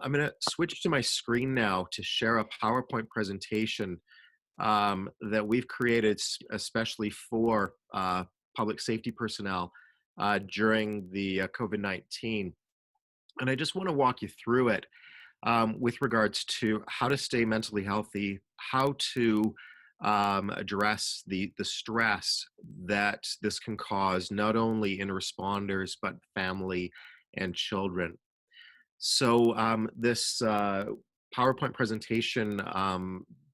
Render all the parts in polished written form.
I'm going to switch to my screen now to share a PowerPoint presentation that we've created especially for public safety personnel during the COVID-19. And I just want to walk you through it with regards to how to stay mentally healthy, how to address the stress that this can cause, not only in responders, but family and children. So this PowerPoint presentation,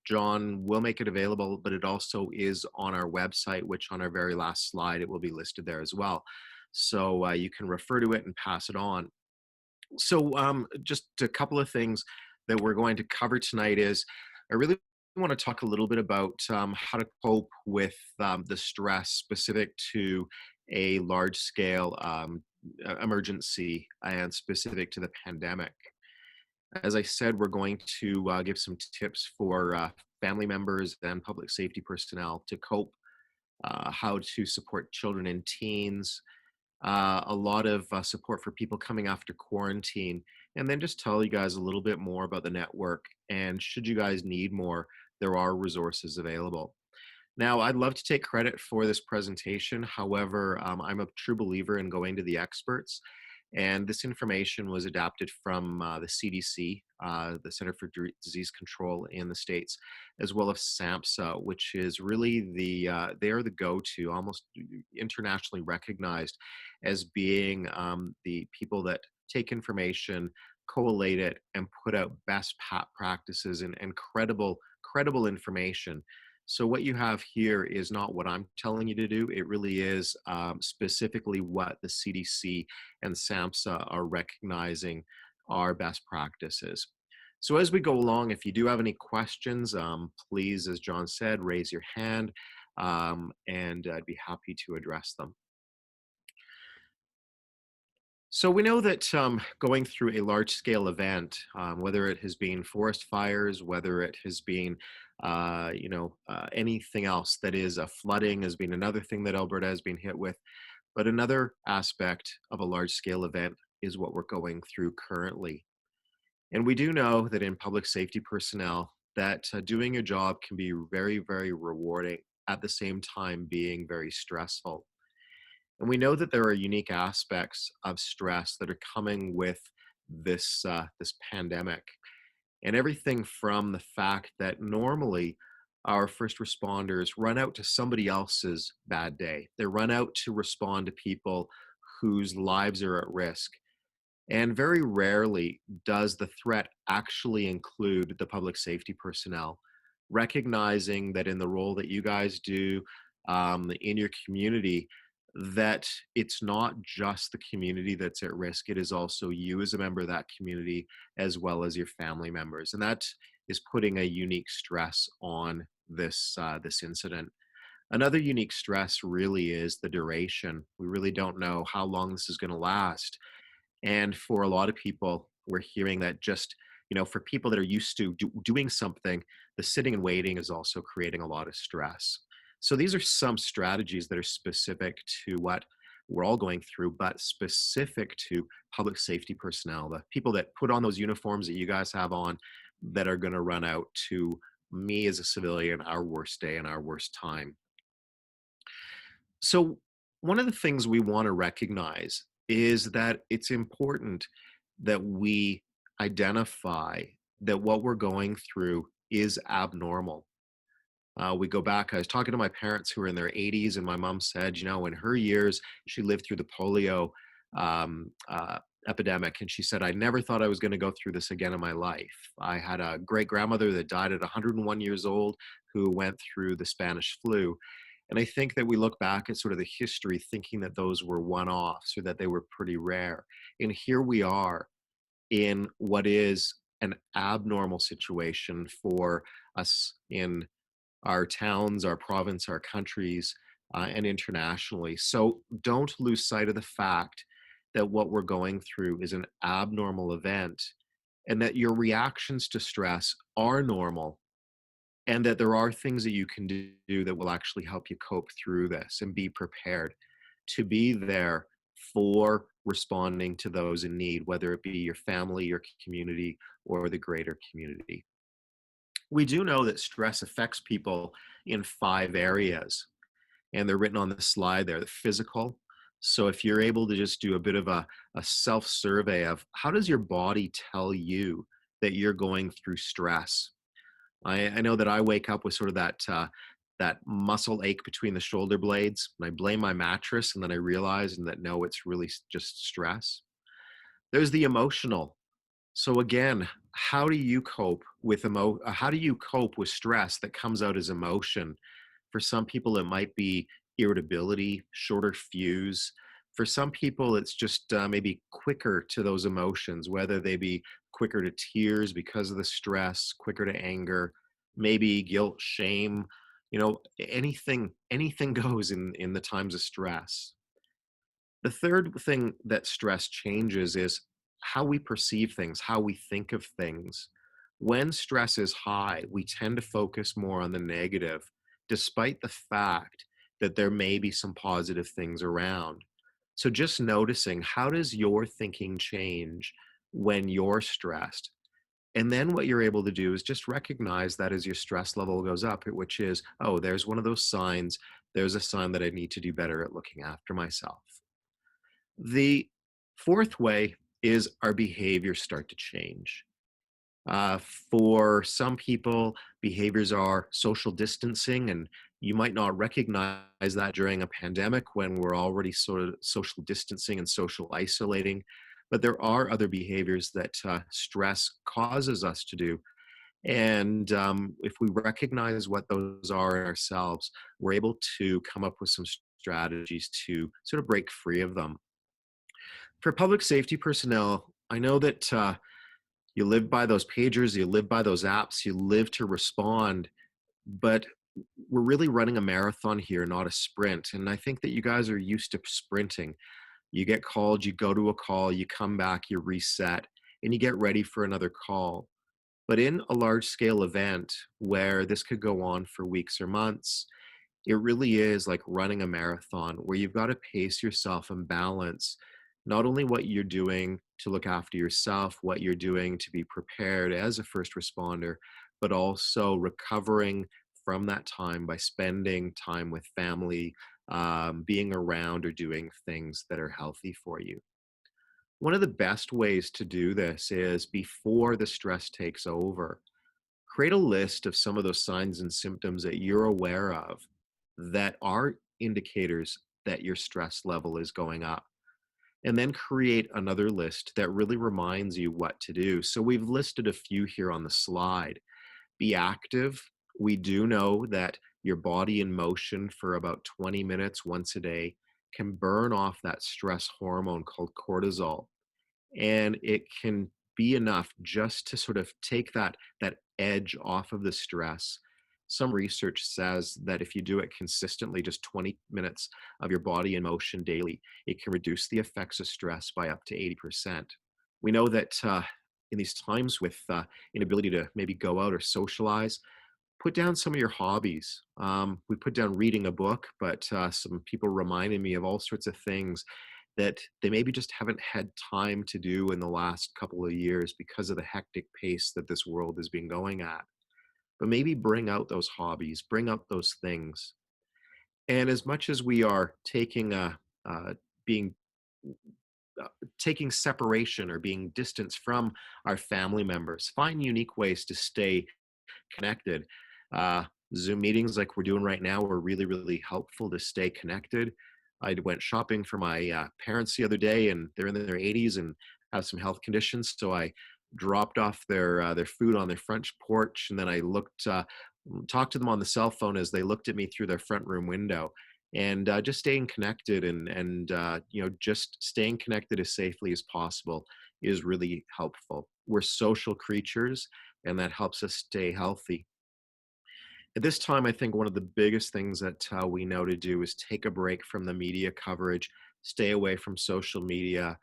John will make it available, but it also is on our website, which on our very last slide, it will be listed there as well. So you can refer to it and pass it on. So just a couple of things that we're going to cover tonight is I really want to talk a little bit about how to cope with the stress specific to a large scale emergency and specific to the pandemic. As I said, we're going to give some tips for family members and public safety personnel to cope, how to support children and teens, a lot of support for people coming after quarantine, and then just tell you guys a little bit more about the network. And should you guys need more, there are resources available. Now, I'd love to take credit for this presentation. However, I'm a true believer in going to the experts. And this information was adapted from the CDC, the Center for Disease Control in the States, as well as SAMHSA, which is really they are the go-to, almost internationally recognized as being the people that take information, collate it, and put out best practices and credible information. So what you have here is not what I'm telling you to do. It really is specifically what the CDC and SAMHSA are recognizing are best practices. So as we go along, if you do have any questions, please, as John said, raise your hand and I'd be happy to address them. So we know that going through a large-scale event, whether it has been forest fires, whether it has been, anything else that is flooding has been another thing that Alberta has been hit with. But another aspect of a large-scale event is what we're going through currently. And we do know that in public safety personnel, that doing your job can be very, very rewarding, at the same time being very stressful. And we know that there are unique aspects of stress that are coming with this pandemic, and everything from the fact that normally our first responders run out to somebody else's bad day. They run out to respond to people whose lives are at risk. And very rarely does the threat actually include the public safety personnel, recognizing that in the role that you guys do in your community, that it's not just the community that's at risk, it is also you as a member of that community, as well as your family members. And that is putting a unique stress on this incident. Another unique stress really is the duration. We really don't know how long this is going to last. And for a lot of people, we're hearing that just, for people that are used to doing something, the sitting and waiting is also creating a lot of stress. So these are some strategies that are specific to what we're all going through, but specific to public safety personnel, the people that put on those uniforms that you guys have on, that are going to run out to me as a civilian, our worst day and our worst time. So one of the things we want to recognize is that it's important that we identify that what we're going through is abnormal. We go back, I was talking to my parents who are in their 80s, and my mom said, in her years, she lived through the polio epidemic. And she said, I never thought I was going to go through this again in my life. I had a great grandmother that died at 101 years old who went through the Spanish flu. And I think that we look back at sort of the history thinking that those were one-offs or that they were pretty rare. And here we are in what is an abnormal situation for us in our towns, our province, our countries, and internationally. So don't lose sight of the fact that what we're going through is an abnormal event, and that your reactions to stress are normal, and that there are things that you can do that will actually help you cope through this and be prepared to be there for responding to those in need, whether it be your family, your community, or the greater community. We do know that stress affects people in 5 areas, and they're written on the slide there. The physical. So if you're able to just do a bit of a self-survey of how does your body tell you that you're going through stress? I know that I wake up with sort of that muscle ache between the shoulder blades, and I blame my mattress, and then I realize and that no, it's really just stress. There's the emotional. So again, how do you cope with stress that comes out as emotion? For some people, it might be irritability, shorter fuse. For some people, it's just maybe quicker to those emotions, whether they be quicker to tears because of the stress, quicker to anger, maybe guilt, shame. Anything goes in the times of stress. The third thing that stress changes is how we perceive things, how we think of things. When stress is high, we tend to focus more on the negative, despite the fact that there may be some positive things around. So just noticing, how does your thinking change when you're stressed? And then what you're able to do is just recognize that as your stress level goes up, which is, oh, there's one of those signs. There's a sign that I need to do better at looking after myself. The fourth way is our behaviors start to change. For some people, behaviors are social distancing, and you might not recognize that during a pandemic when we're already sort of social distancing and social isolating. But there are other behaviors that stress causes us to do. And if we recognize what those are in ourselves, we're able to come up with some strategies to sort of break free of them. For public safety personnel, I know that you live by those pagers, you live by those apps, you live to respond, but we're really running a marathon here, not a sprint. And I think that you guys are used to sprinting. You get called, you go to a call, you come back, you reset, and you get ready for another call. But in a large scale event where this could go on for weeks or months, it really is like running a marathon where you've got to pace yourself and balance not only what you're doing to look after yourself, what you're doing to be prepared as a first responder, but also recovering from that time by spending time with family, being around or doing things that are healthy for you. One of the best ways to do this is before the stress takes over, create a list of some of those signs and symptoms that you're aware of that are indicators that your stress level is going up. And then create another list that really reminds you what to do. So we've listed a few here on the slide. Be active. We do know that your body in motion for about 20 minutes once a day can burn off that stress hormone called cortisol, and it can be enough just to sort of take that edge off of the stress. Some research says that if you do it consistently, just 20 minutes of your body in motion daily, it can reduce the effects of stress by up to 80%. We know that in these times with inability to maybe go out or socialize, put down some of your hobbies. We put down reading a book, but some people reminded me of all sorts of things that they maybe just haven't had time to do in the last couple of years because of the hectic pace that this world has been going at. But maybe bring out those hobbies, bring out those things. And as much as we are being uh, taking separation or being distanced from our family members, find unique ways to stay connected. Uh, Zoom meetings like we're doing right now are really, really helpful to stay connected. I went shopping for my parents the other day, and they're in their 80s and have some health conditions. So I dropped off their food on their front porch, and then I talked to them on the cell phone as they looked at me through their front room window. And just staying connected and just staying connected as safely as possible is really helpful. We're social creatures, and that helps us stay healthy. At this time, I think one of the biggest things that we know to do is take a break from the media coverage, stay away from social media.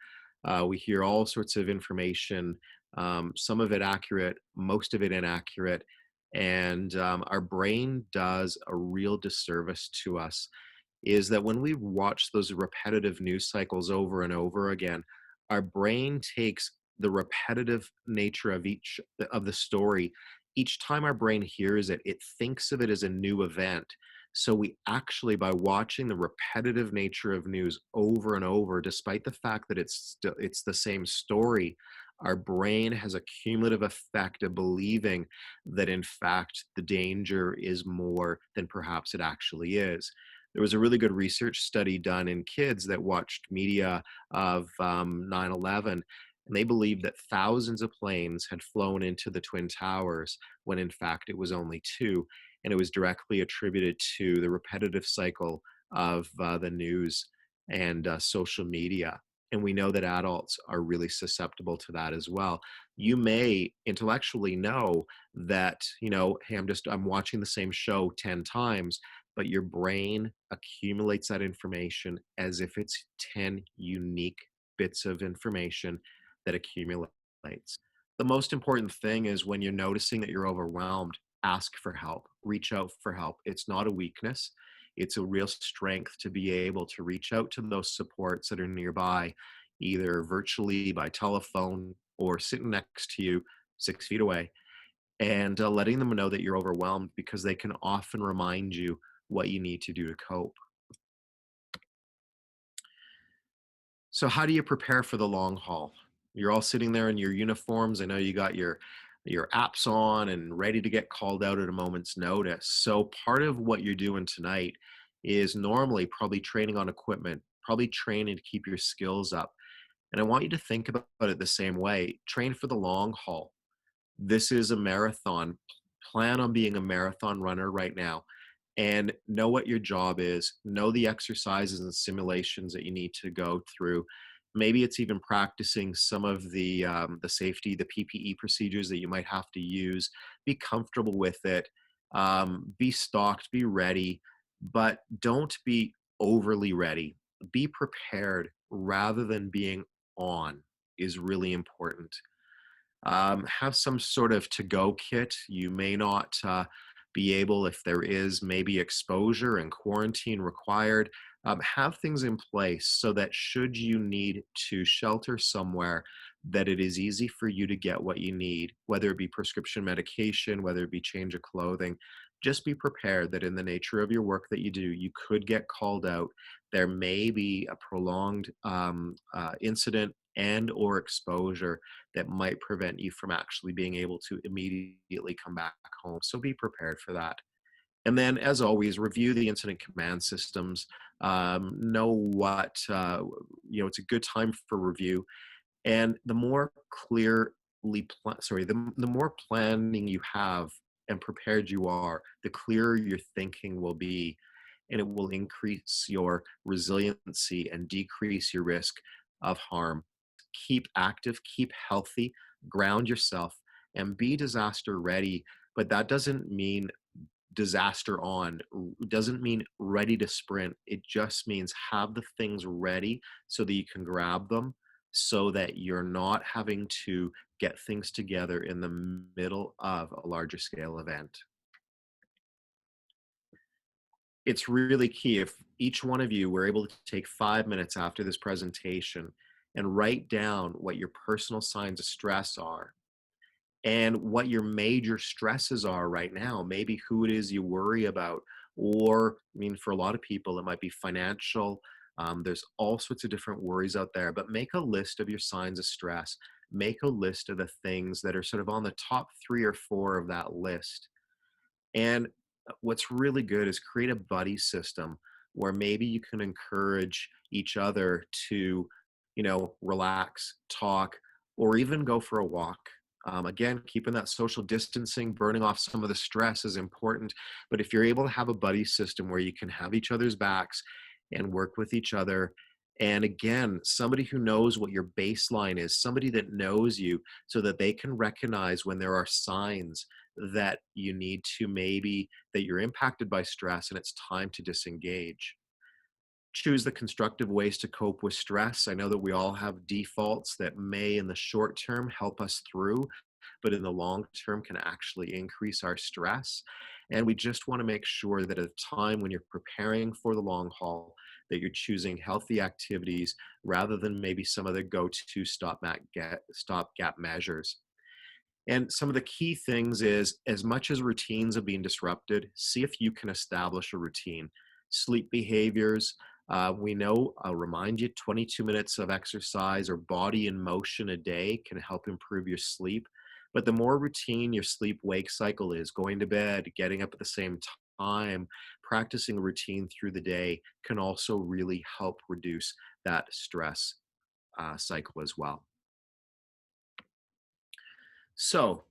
We hear all sorts of information, some of it accurate, most of it inaccurate, and our brain does a real disservice to us is that when we watch those repetitive news cycles over and over again, our brain takes the repetitive nature of each of the story. Each time our brain hears it, it thinks of it as a new event. So we actually, by watching the repetitive nature of news over and over, despite the fact that it's the same story, our brain has a cumulative effect of believing that in fact the danger is more than perhaps it actually is. There was a really good research study done in kids that watched media of 9/11, and they believed that thousands of planes had flown into the Twin Towers when in fact it was only two. And it was directly attributed to the repetitive cycle of the news and social media. And we know that adults are really susceptible to that as well. You may intellectually know that, hey, I'm watching the same show 10 times, but your brain accumulates that information as if it's 10 unique bits of information that accumulates. The most important thing is when you're noticing that you're overwhelmed, ask for help, reach out for help. It's not a weakness. It's a real strength to be able to reach out to those supports that are nearby, either virtually by telephone or sitting next to you 6 feet away, and letting them know that you're overwhelmed because they can often remind you what you need to do to cope. So how do you prepare for the long haul? You're all sitting there in your uniforms. I know you got your apps on and ready to get called out at a moment's notice. So part of what you're doing tonight is normally probably training on equipment, probably training to keep your skills up. And I want you to think about it the same way. Train for the long haul. This is a marathon. Plan on being a marathon runner right now and know what your job is, know the exercises and simulations that you need to go through. Maybe it's even practicing some of the safety, the PPE procedures that you might have to use. Be comfortable with it. Be stocked, be ready, but don't be overly ready. Be prepared rather than being on is really important. Have some sort of to-go kit. You may not be able, if there is maybe exposure and quarantine required, have things in place so that should you need to shelter somewhere, that it is easy for you to get what you need, whether it be prescription medication, whether it be change of clothing. Just be prepared that in the nature of your work that you do, you could get called out. There may be a prolonged incident and or exposure that might prevent you from actually being able to immediately come back home. So be prepared for that. And then, as always, review the incident command systems. Know what, it's a good time for review. And the more the more planning you have and prepared you are, the clearer your thinking will be, and it will increase your resiliency and decrease your risk of harm. Keep active, keep healthy, ground yourself, and be disaster ready. But that doesn't mean disaster on, doesn't mean ready to sprint. It just means have the things ready so that you can grab them, so that you're not having to get things together in the middle of a larger scale event. It's really key if each one of you were able to take 5 minutes after this presentation and write down what your personal signs of stress are and what your major stresses are right now, maybe who it is you worry about, or I mean, for a lot of people, it might be financial. There's all sorts of different worries out there, but make a list of your signs of stress. Make a list of the things that are sort of on the top three or four of that list. And what's really good is create a buddy system where maybe you can encourage each other to, relax, talk, or even go for a walk. Again, keeping that social distancing, burning off some of the stress is important. But if you're able to have a buddy system where you can have each other's backs and work with each other, and again, somebody who knows what your baseline is, somebody that knows you so that they can recognize when there are signs that you need to maybe that you're impacted by stress and it's time to disengage. Choose the constructive ways to cope with stress. I know that we all have defaults that may in the short term help us through, but in the long term can actually increase our stress. And we just want to make sure that at a time when you're preparing for the long haul, that you're choosing healthy activities rather than maybe some of the go-to stopgap measures. And some of the key things is, as much as routines are being disrupted, see if you can establish a routine. Sleep behaviors, we know, I'll remind you, 22 minutes of exercise or body in motion a day can help improve your sleep. But the more routine your sleep wake cycle is, going to bed, getting up at the same time, practicing a routine through the day can also really help reduce that stress cycle as well. So,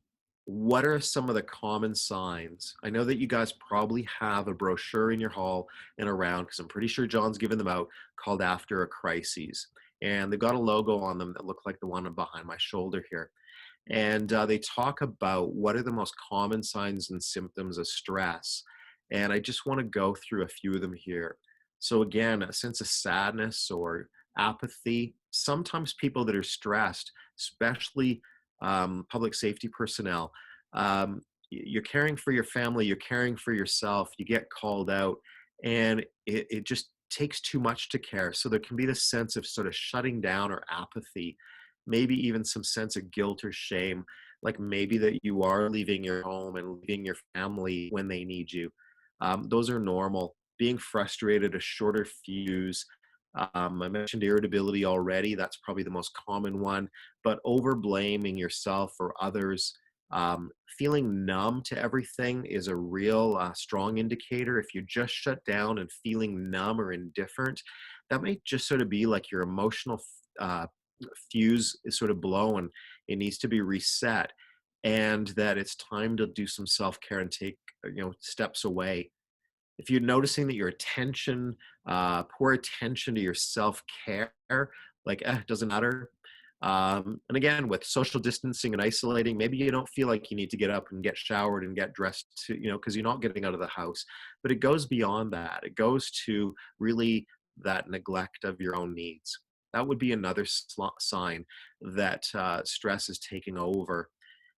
what are some of the common signs? I know that you guys probably have a brochure in your hall and around, because I'm pretty sure John's given them out, called After a Crisis. And they've got a logo on them that look like the one behind my shoulder here. And they talk about what are the most common signs and symptoms of stress. And I just want to go through a few of them here. So, again, a sense of sadness or apathy. Sometimes people that are stressed, especially public safety personnel, you're caring for your family, you're caring for yourself, you get called out, and it just takes too much to care. So there can be this sense of sort of shutting down or apathy, maybe even some sense of guilt or shame, like maybe that you are leaving your home and leaving your family when they need you. Those are normal. Being frustrated, a shorter fuse. I mentioned irritability already. That's probably the most common one. But over blaming yourself or others, feeling numb to everything is a real strong indicator. If you just shut down and feeling numb or indifferent, that may just sort of be like your emotional fuse is sort of blown. It needs to be reset, and that it's time to do some self-care and take steps away. If you're noticing that your attention, poor attention to your self-care, like, it doesn't matter. And again, with social distancing and isolating, maybe you don't feel like you need to get up and get showered and get dressed because you're not getting out of the house. But it goes beyond that. It goes to really that neglect of your own needs. That would be another sign that stress is taking over.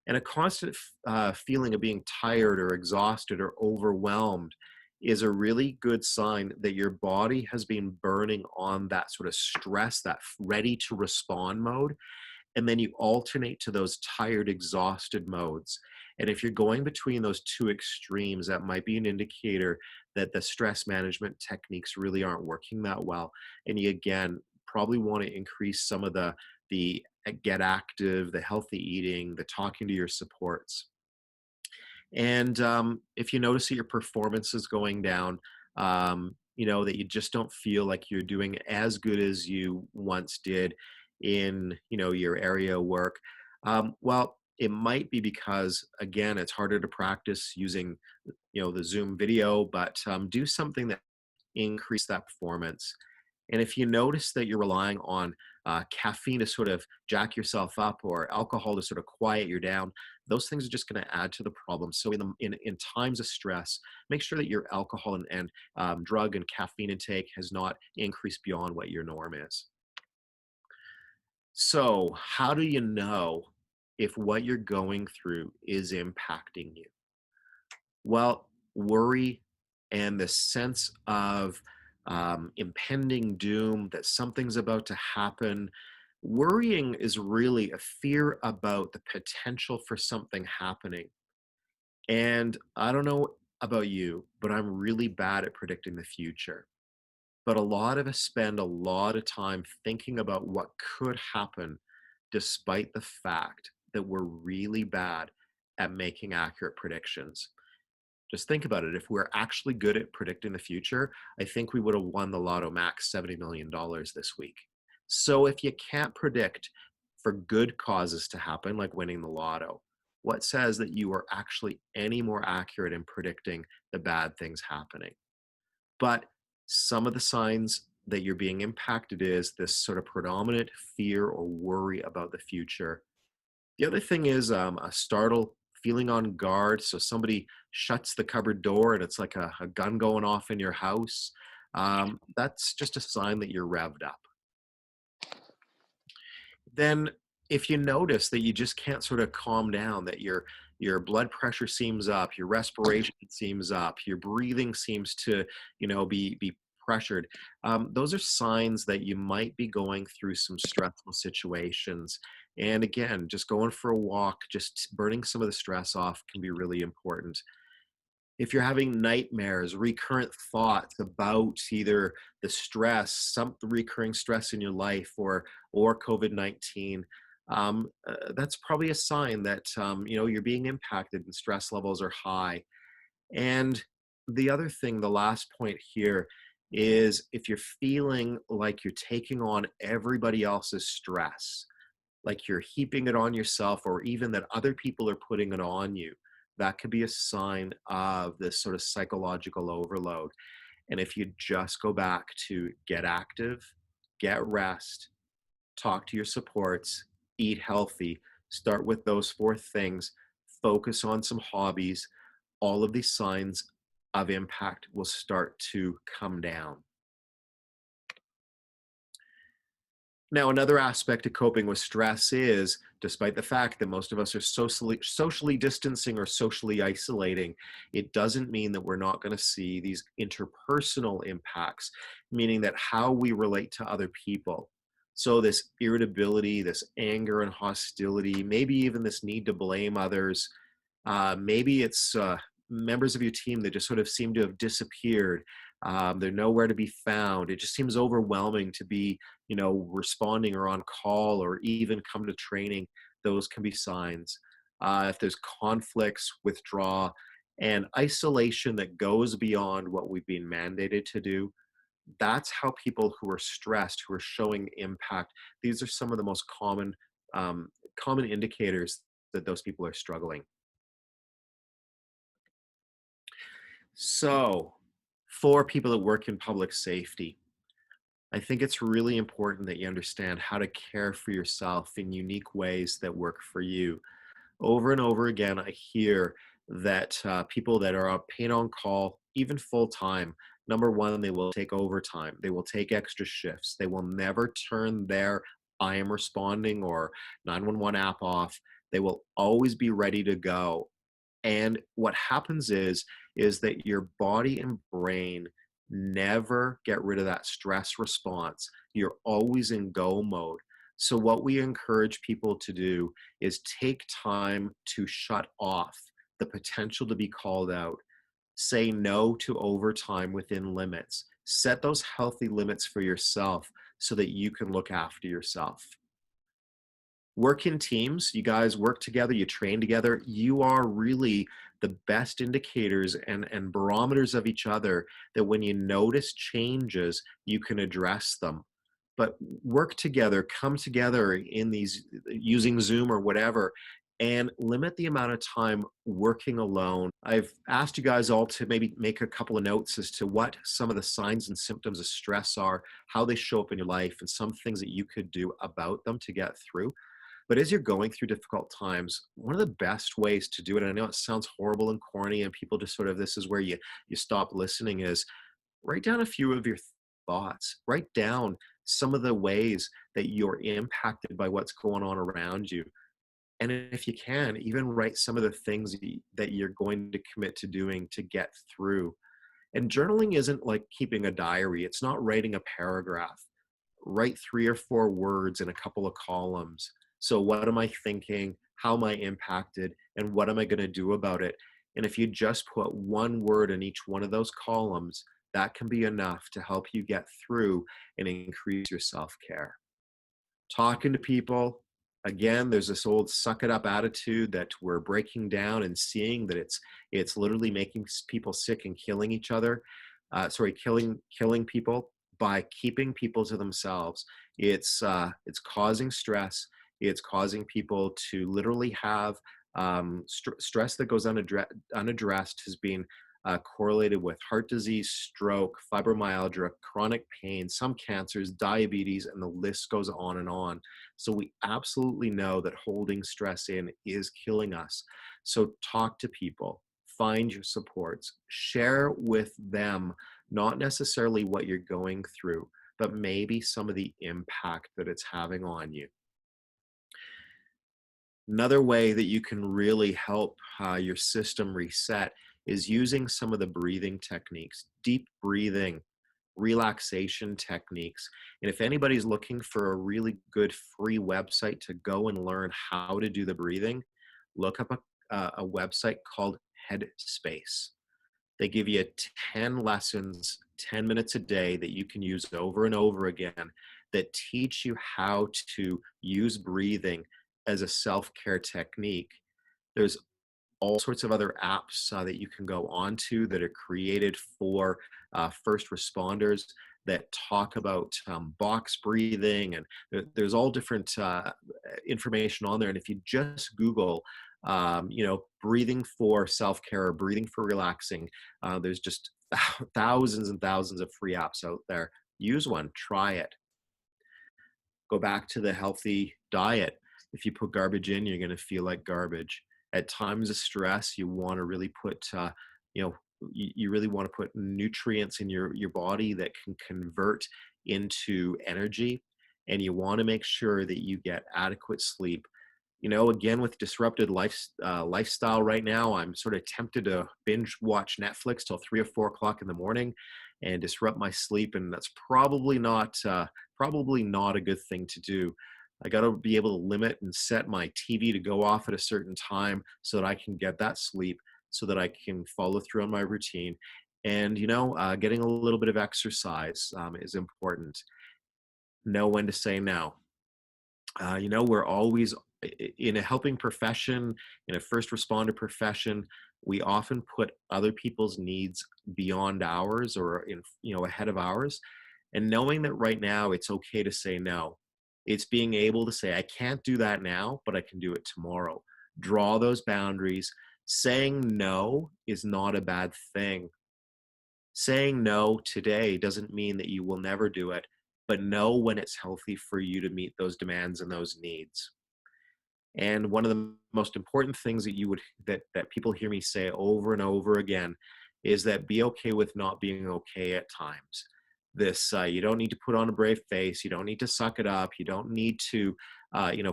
And a constant feeling of being tired or exhausted or overwhelmed is a really good sign that your body has been burning on that sort of stress, that ready to respond mode. And then you alternate to those tired, exhausted modes. And if you're going between those two extremes, that might be an indicator that the stress management techniques really aren't working that well. And you, again, probably want to increase some of the get active, the healthy eating, the talking to your supports. And if you notice that your performance is going down, that you just don't feel like you're doing as good as you once did in, your area of work, well, it might be because, again, it's harder to practice using, the Zoom video, but do something that increase that performance. And if you notice that you're relying on caffeine to sort of jack yourself up or alcohol to sort of quiet you down, those things are just going to add to the problem. So in times of stress, make sure that your alcohol and drug and caffeine intake has not increased beyond what your norm is. So how do you know if what you're going through is impacting you? Well, worry and the sense of impending doom, that something's about to happen. Worrying is really a fear about the potential for something happening. And I don't know about you, but I'm really bad at predicting the future. But a lot of us spend a lot of time thinking about what could happen, despite the fact that we're really bad at making accurate predictions. Just think about it. If we're actually good at predicting the future, I think we would have won the Lotto Max $70 million this week. So if you can't predict for good causes to happen, like winning the lotto, what says that you are actually any more accurate in predicting the bad things happening? But some of the signs that you're being impacted is this sort of predominant fear or worry about the future. The other thing is a startle, feeling on guard. So somebody shuts the cupboard door and it's like a gun going off in your house. That's just a sign that you're revved up. Then, if you notice that you just can't sort of calm down, that your blood pressure seems up, your respiration seems up, your breathing seems to, be pressured, those are signs that you might be going through some stressful situations. And again, just going for a walk, just burning some of the stress off can be really important. If you're having nightmares, recurrent thoughts about either the stress, some recurring stress in your life, or COVID-19, that's probably a sign that you're being impacted and stress levels are high. And the other thing, the last point here, is if you're feeling like you're taking on everybody else's stress, like you're heaping it on yourself, or even that other people are putting it on you, that could be a sign of this sort of psychological overload. And if you just go back to get active, get rest, talk to your supports, eat healthy, start with those four things, focus on some hobbies, all of these signs of impact will start to come down. Now, another aspect of coping with stress is, despite the fact that most of us are socially distancing or socially isolating, it doesn't mean that we're not going to see these interpersonal impacts, meaning that how we relate to other people. So, this irritability, this anger and hostility, maybe even this need to blame others, maybe it's members of your team that just sort of seem to have disappeared. They're nowhere to be found. It just seems overwhelming to be, responding or on call or even come to training. Those can be signs. If there's conflicts, withdraw, and isolation that goes beyond what we've been mandated to do, that's how people who are stressed, who are showing impact, these are some of the most common indicators that those people are struggling. So, for people that work in public safety, I think it's really important that you understand how to care for yourself in unique ways that work for you. Over and over again, I hear that people that are paid on call, even full time, number one, they will take overtime, they will take extra shifts, they will never turn their I am responding or 911 app off. They will always be ready to go. And what happens is that your body and brain never get rid of that stress response. You're always in go mode. So what we encourage people to do is take time to shut off the potential to be called out. Say no to overtime within limits. Set those healthy limits for yourself so that you can look after yourself. Work in teams, you guys work together, you train together, you are really the best indicators and barometers of each other, that when you notice changes, you can address them. But work together, come together in these, using Zoom or whatever, and limit the amount of time working alone. I've asked you guys all to maybe make a couple of notes as to what some of the signs and symptoms of stress are, how they show up in your life, and some things that you could do about them to get through. But as you're going through difficult times, one of the best ways to do it, and I know it sounds horrible and corny, and people just sort of, this is where you stop listening, is write down a few of your thoughts. Write down some of the ways that you're impacted by what's going on around you. And if you can, even write some of the things that you're going to commit to doing to get through. And journaling isn't like keeping a diary. It's not writing a paragraph. Write 3 or 4 words in a couple of columns. So what am I thinking? How am I impacted? And what am I going to do about it? And if you just put one word in each one of those columns, that can be enough to help you get through and increase your self-care. Talking to people, again, there's this old suck it up attitude that we're breaking down and seeing that it's literally making people sick and killing each other. Killing people by keeping people to themselves. It's causing stress. It's causing people to literally have stress that goes unaddressed, has been correlated with heart disease, stroke, fibromyalgia, chronic pain, some cancers, diabetes, and the list goes on and on. So we absolutely know that holding stress in is killing us. So talk to people, find your supports, share with them, not necessarily what you're going through, but maybe some of the impact that it's having on you. Another way that you can really help your system reset is using some of the breathing techniques, deep breathing, relaxation techniques. And if anybody's looking for a really good free website to go and learn how to do the breathing, look up a website called Headspace. They give you 10 lessons, 10 minutes a day that you can use over and over again that teach you how to use breathing as a self-care technique. There's all sorts of other apps that you can go onto that are created for first responders that talk about box breathing, and there's all different information on there. And if you just Google, breathing for self-care or breathing for relaxing, there's just thousands and thousands of free apps out there. Use one, try it. Go back to the healthy diet. If you put garbage in, you're going to feel like garbage. At times of stress, you want to really put, you know, you really want to put nutrients in your body that can convert into energy, and you want to make sure that you get adequate sleep. Again, with disrupted lifestyle right now, I'm sort of tempted to binge watch Netflix till 3 or 4 o'clock in the morning and disrupt my sleep, and that's probably not a good thing to do. I got to be able to limit and set my TV to go off at a certain time so that I can get that sleep, so that I can follow through on my routine. And getting a little bit of exercise is important. Know when to say no. We're always in a helping profession, in a first responder profession. We often put other people's needs beyond ours, or ahead of ours. And knowing that right now it's okay to say no. It's being able to say, I can't do that now, but I can do it tomorrow. Draw those boundaries. Saying no is not a bad thing. Saying no today doesn't mean that you will never do it, but know when it's healthy for you to meet those demands and those needs. And one of the most important things that people hear me say over and over again is that be okay with not being okay at times. This you don't need to put on a brave face. You don't need to suck it up. You don't need to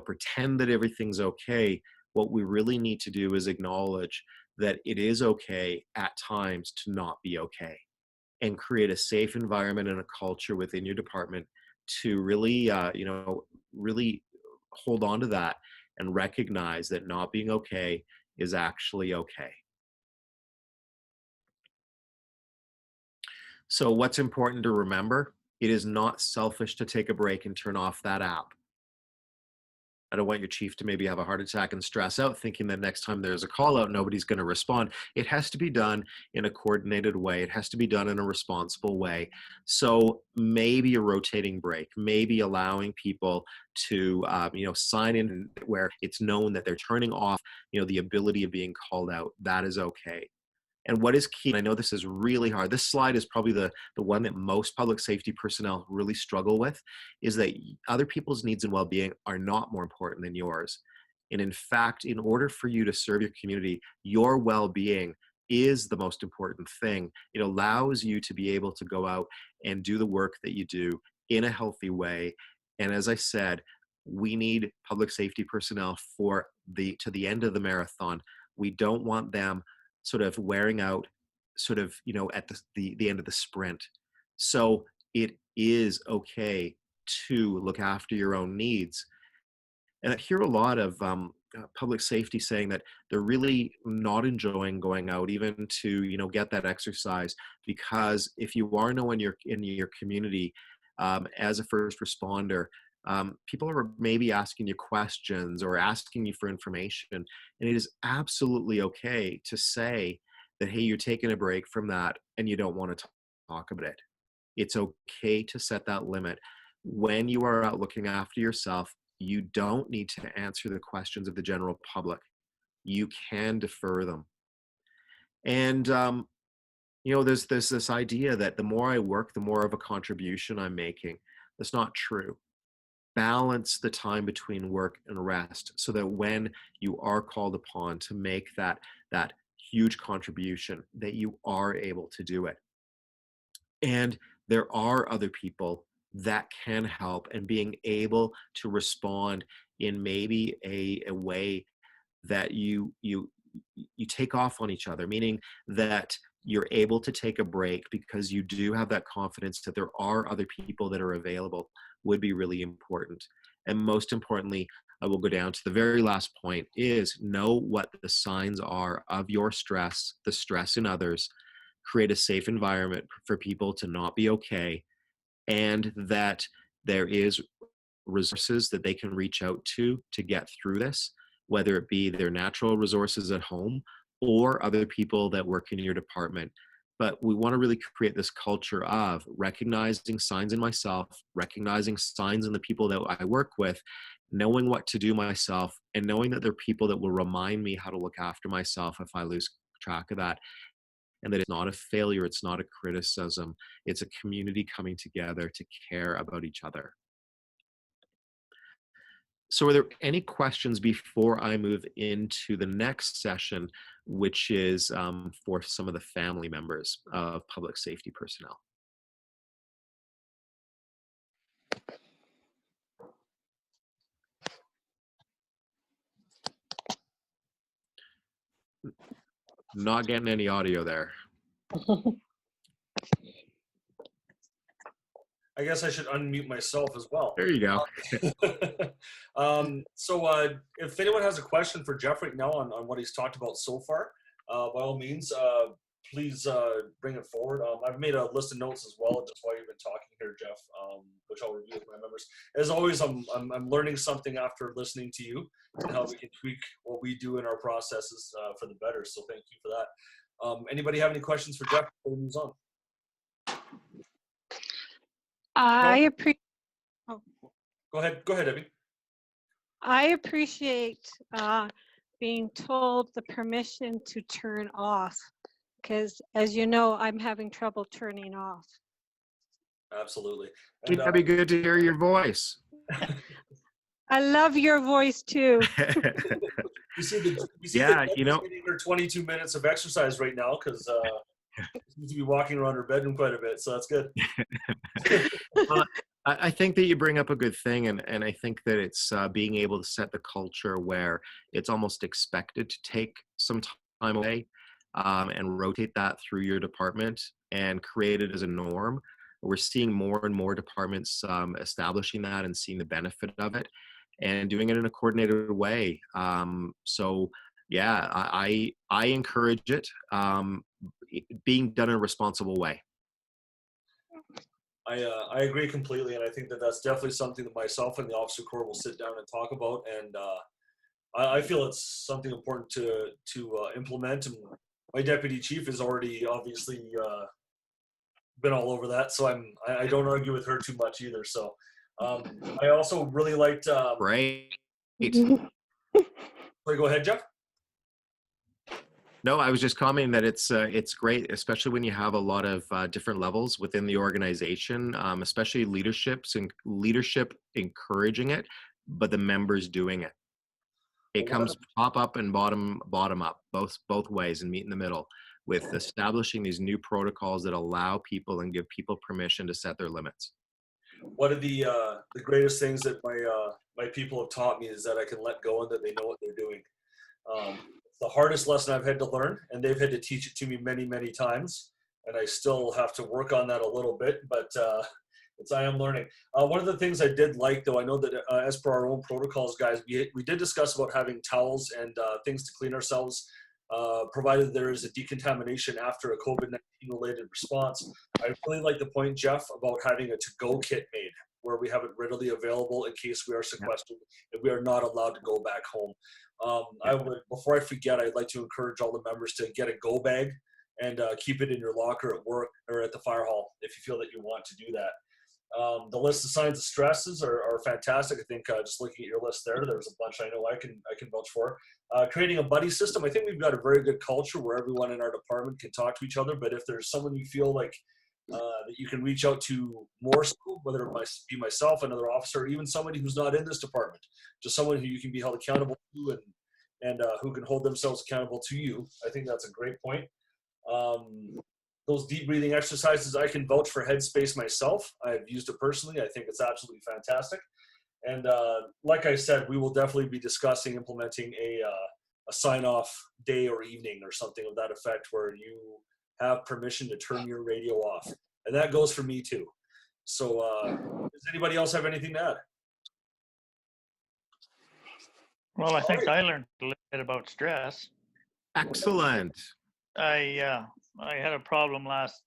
pretend that everything's okay. What we really need to do is acknowledge that it is okay at times to not be okay, and create a safe environment and a culture within your department to really, really hold on to that and recognize that not being okay is actually okay. So, what's important to remember? It is not selfish to take a break and turn off that app. I don't want your chief to maybe have a heart attack and stress out thinking that next time there's a call out, nobody's going to respond. It has to be done in a coordinated way. It has to be done in a responsible way. So maybe a rotating break, maybe allowing people to, sign in where it's known that they're turning off, the ability of being called out. That is okay. And what is key, and I know this is really hard, this slide is probably the one that most public safety personnel really struggle with, is that other people's needs and well-being are not more important than yours. And in fact, in order for you to serve your community, your well-being is the most important thing. It allows you to be able to go out and do the work that you do in a healthy way. And as I said, we need public safety personnel to the end of the marathon. We don't want them sort of wearing out at the end of the sprint. So it is okay to look after your own needs. And I hear a lot of public safety saying that they're really not enjoying going out even to get that exercise, because if you are in your community as a first responder, people are maybe asking you questions or asking you for information, and it is absolutely okay to say that, hey, you're taking a break from that and you don't want to talk about it. It's okay to set that limit. When you are out looking after yourself, you don't need to answer the questions of the general public. You can defer them. And there's this idea that the more I work, the more of a contribution I'm making. That's not true. Balance the time between work and rest so that when you are called upon to make that huge contribution, that you are able to do it. And there are other people that can help, and being able to respond in maybe a way that you take off on each other, meaning that you're able to take a break because you do have that confidence that there are other people that are available, would be really important. And most importantly, I will go down to the very last point, is know what the signs are of your stress, the stress in others, create a safe environment for people to not be okay, and that there is resources that they can reach out to get through this, whether it be their natural resources at home or other people that work in your department. But we want to really create this culture of recognizing signs in myself, recognizing signs in the people that I work with, knowing what to do myself, and knowing that there are people that will remind me how to look after myself if I lose track of that. And that it's not a failure, it's not a criticism, it's a community coming together to care about each other. So are there any questions before I move into the next session, which is for some of the family members of public safety personnel? Not getting any audio there. I guess I should unmute myself as well. There you go. So if anyone has a question for Jeff right now on what he's talked about so far, by all means, please bring it forward. I've made a list of notes as well, just while you've been talking here, Jeff, which I'll review with my members. As always, I'm learning something after listening to you and how we can tweak what we do in our processes for the better. So thank you for that. Anybody have any questions for Jeff before we move on? I appreciate. Oh. Go ahead, Abby. I appreciate being told the permission to turn off, because as you know, I'm having trouble turning off. Absolutely. And, That'd be good to hear your voice. I love your voice too. you see yeah, getting her 22 minutes of exercise right now, because she seems to be walking around her bedroom quite a bit, so that's good. I think that you bring up a good thing, and I think that it's being able to set the culture where it's almost expected to take some time away and rotate that through your department and create it as a norm. We're seeing more and more departments establishing that and seeing the benefit of it and doing it in a coordinated way. So yeah, I encourage it being done in a responsible way. I agree completely, and I think that that's definitely something that myself and the officer corps will sit down and talk about, and I feel it's something important to implement. And my deputy chief has already obviously been all over that, so I don't argue with her too much either. So I also really liked. Right. Sorry, go ahead, Jeff. No, I was just commenting that it's great, especially when you have a lot of different levels within the organization, especially leadership encouraging it, but the members doing it. It comes top up and bottom up, both ways, and meet in the middle with establishing these new protocols that allow people and give people permission to set their limits. One of the greatest things that my people have taught me is that I can let go and that they know what they're doing. The hardest lesson I've had to learn, and they've had to teach it to me many, many times, and I still have to work on that a little bit, but I am learning. One of the things I did like, though, I know that as per our own protocols, guys, we did discuss about having towels and things to clean ourselves, provided there is a decontamination after a COVID-19 related response. I really like the point, Jeff, about having a to-go kit made, where we have it readily available in case we are sequestered and we are not allowed to go back home. I would, before I forget, I'd like to encourage all the members to get a go bag and keep it in your locker at work or at the fire hall if you feel that you want to do that. The list of signs of stresses are fantastic. I think just looking at your list there's a bunch I know I can vouch for. Creating a buddy system. I think we've got a very good culture where everyone in our department can talk to each other, but if there's someone you feel like that you can reach out to more so, whether it might be myself, another officer, or even somebody who's not in this department, just someone who you can be held accountable to and who can hold themselves accountable to you. I think that's a great point. Those deep breathing exercises, I can vouch for Headspace myself. I've used it personally. I think it's absolutely fantastic. And like I said, we will definitely be discussing implementing a sign-off day or evening or something of that effect, where you have permission to turn your radio off, and that goes for me too. So, does anybody else have anything to add? Well, I think right. I learned a little bit about stress. Excellent. I had a problem last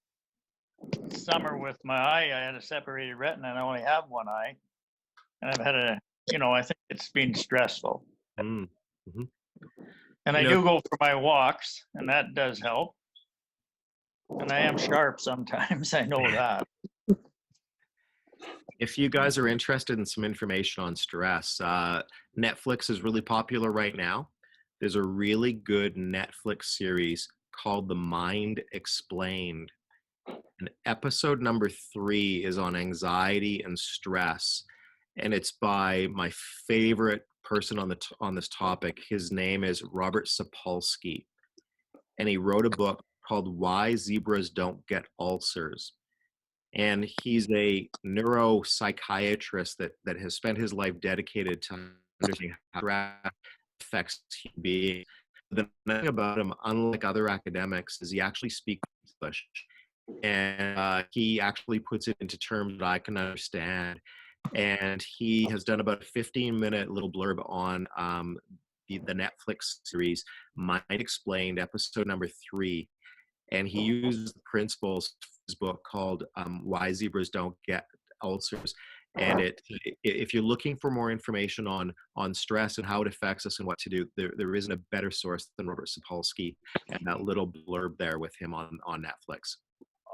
summer with my eye. I had a separated retina and I only have one eye. And I've had I think it's been stressful. Mm. Mhm. And I do go for my walks, and that does help. And I am sharp sometimes, I know that. If you guys are interested in some information on stress, Netflix is really popular right now. There's a really good Netflix series called The Mind Explained. And episode number 3 is on anxiety and stress. And it's by my favorite person on this topic. His name is Robert Sapolsky. And he wrote a book called Why Zebras Don't Get Ulcers. And he's a neuropsychiatrist that has spent his life dedicated to understanding how stress affects human beings. The thing about him, unlike other academics, is he actually speaks English. And he actually puts it into terms that I can understand. And he has done about a 15-minute little blurb on the Netflix series, Mind Explained, episode number 3. And he uses the principles of his book called Why Zebras Don't Get Ulcers. And if you're looking for more information on stress and how it affects us and what to do, there isn't a better source than Robert Sapolsky and that little blurb there with him on Netflix.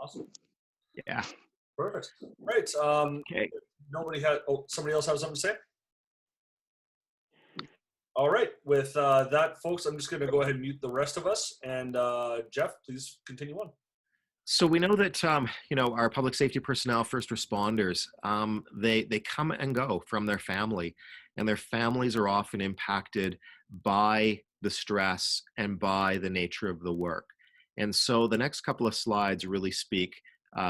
Awesome. Yeah. Perfect. Right. Okay. Nobody had. Oh, somebody else have something to say? All right. With that, folks, I'm just going to go ahead and mute the rest of us. And Jeff, please continue on. So we know that our public safety personnel, first responders, they come and go from their family, and their families are often impacted by the stress and by the nature of the work. And so the next couple of slides really speak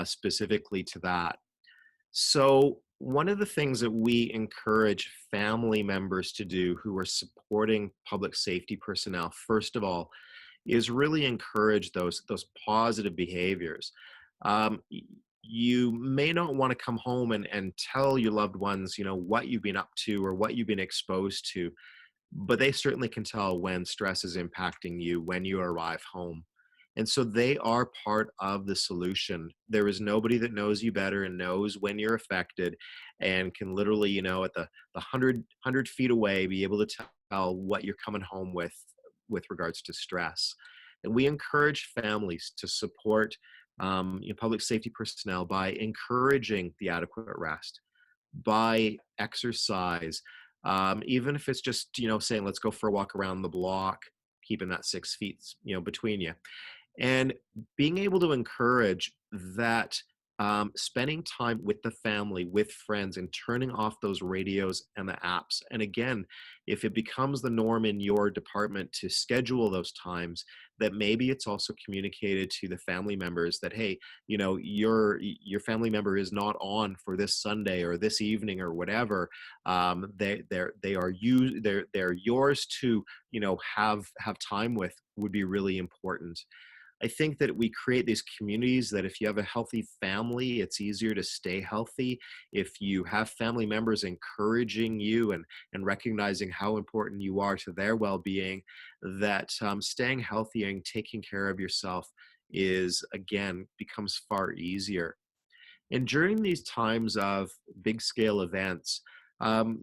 specifically to that. So one of the things that we encourage family members to do who are supporting public safety personnel, first of all, is really encourage those positive behaviors. You may not want to come home and tell your loved ones, what you've been up to or what you've been exposed to, but they certainly can tell when stress is impacting you when you arrive home. And so they are part of the solution. There is nobody that knows you better and knows when you're affected and can literally, at the 100 feet away, be able to tell what you're coming home with regards to stress. And we encourage families to support public safety personnel by encouraging the adequate rest, by exercise, even if it's just, saying, let's go for a walk around the block, keeping that 6 feet, between you. And being able to encourage that spending time with the family, with friends, and turning off those radios and the apps. And again, if it becomes the norm in your department to schedule those times, that maybe it's also communicated to the family members that, hey, your family member is not on for this Sunday or this evening or whatever. They're yours to have time with would be really important. I think that we create these communities that if you have a healthy family, it's easier to stay healthy. If you have family members encouraging you and recognizing how important you are to their well-being, that staying healthy and taking care of yourself becomes far easier. And during these times of big scale events,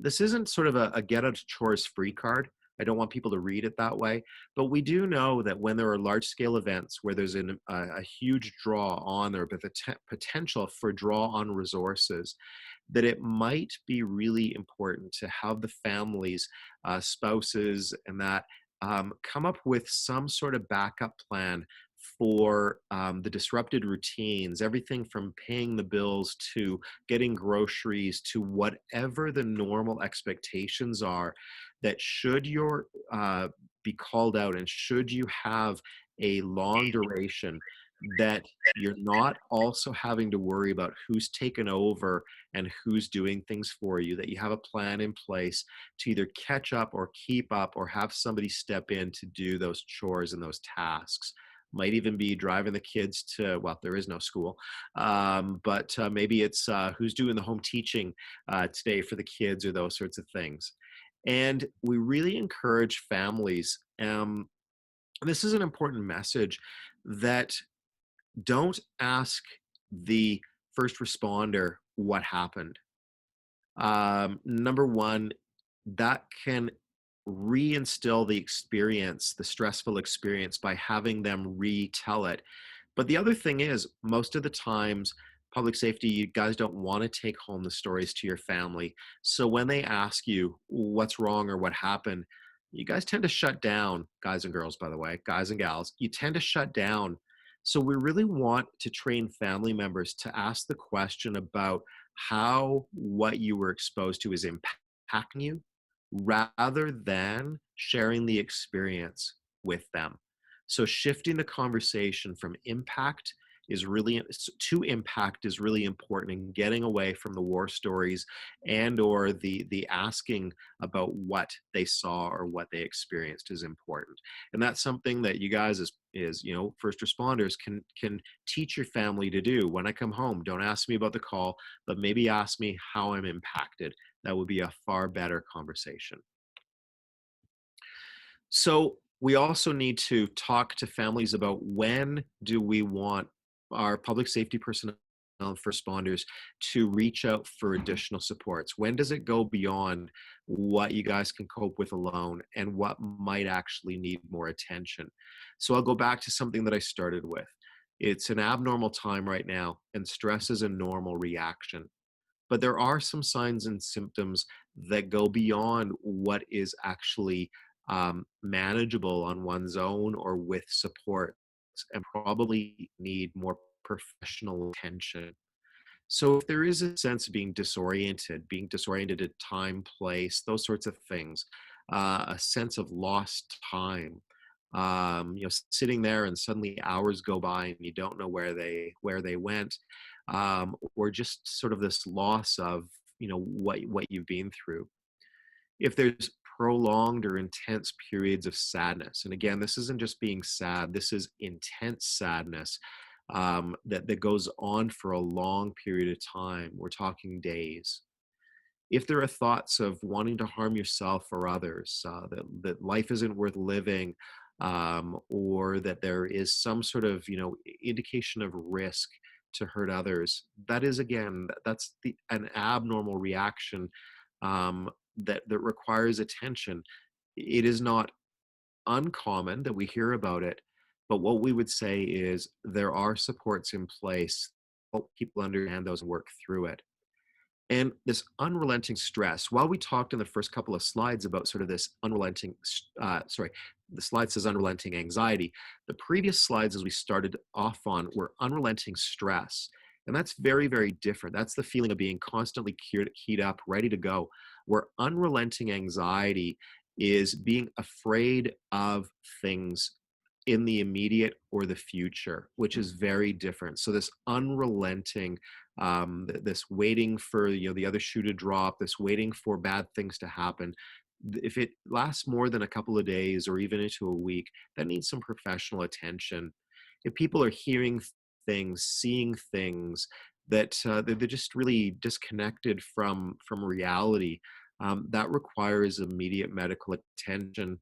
this isn't sort of a get out of chores free card. I don't want people to read it that way, but we do know that when there are large scale events where there's a huge draw on or the potential for draw on resources, that it might be really important to have the families, spouses, and that come up with some sort of backup plan for the disrupted routines, everything from paying the bills to getting groceries to whatever the normal expectations are, that should you be called out and should you have a long duration, that you're not also having to worry about who's taken over and who's doing things for you, that you have a plan in place to either catch up or keep up or have somebody step in to do those chores and those tasks. Might even be driving the kids to, well, there is no school, but maybe it's who's doing the home teaching today for the kids or those sorts of things. And we really encourage families, and this is an important message, that don't ask the first responder what happened. Number one, that can reinstill the experience, the stressful experience, by having them retell it. But the other thing is, most of the times, public safety, you guys don't want to take home the stories to your family. So when they ask you what's wrong or what happened, you guys tend to shut down, guys and girls, by the way, guys and gals, you tend to shut down. So we really want to train family members to ask the question about how what you were exposed to is impacting you, rather than sharing the experience with them. So shifting the conversation from impact is really to impact is really important, and getting away from the war stories and or the asking about what they saw or what they experienced is important. And that's something that you guys as first responders can teach your family to do. When I come home, don't ask me about the call, but maybe ask me how I'm impacted. That would be a far better conversation. So we also need to talk to families about, when do we want our public safety personnel and first responders to reach out for additional supports? When does it go beyond what you guys can cope with alone and what might actually need more attention? So I'll go back to something that I started with. It's an abnormal time right now, and stress is a normal reaction. But there are some signs and symptoms that go beyond what is actually manageable on one's own or with support, and probably need more professional attention. So if there is a sense of being disoriented at time, place, those sorts of things, a sense of lost time, sitting there and suddenly hours go by and you don't know where they went, or just sort of this loss of what you've been through. If there's prolonged or intense periods of sadness, and again, this isn't just being sad, this is intense sadness, that goes on for a long period of time. We're talking days. If there are thoughts of wanting to harm yourself or others, that life isn't worth living, or that there is some sort of indication of risk to hurt others, that is, again, that's an abnormal reaction, that requires attention. It is not uncommon that we hear about it, but what we would say is there are supports in place to help people understand those and work through it. And this unrelenting stress, while we talked in the first couple of slides about sort of this the slide says unrelenting anxiety. The previous slides, as we started off on, were unrelenting stress. And that's very, very different. That's the feeling of being constantly keyed up, ready to go. Where unrelenting anxiety is being afraid of things in the immediate or the future, which is very different. So this unrelenting, this waiting for the other shoe to drop, this waiting for bad things to happen. If it lasts more than a couple of days or even into a week, that needs some professional attention. If people are hearing things, seeing things that they're just really disconnected from reality, that requires immediate medical attention,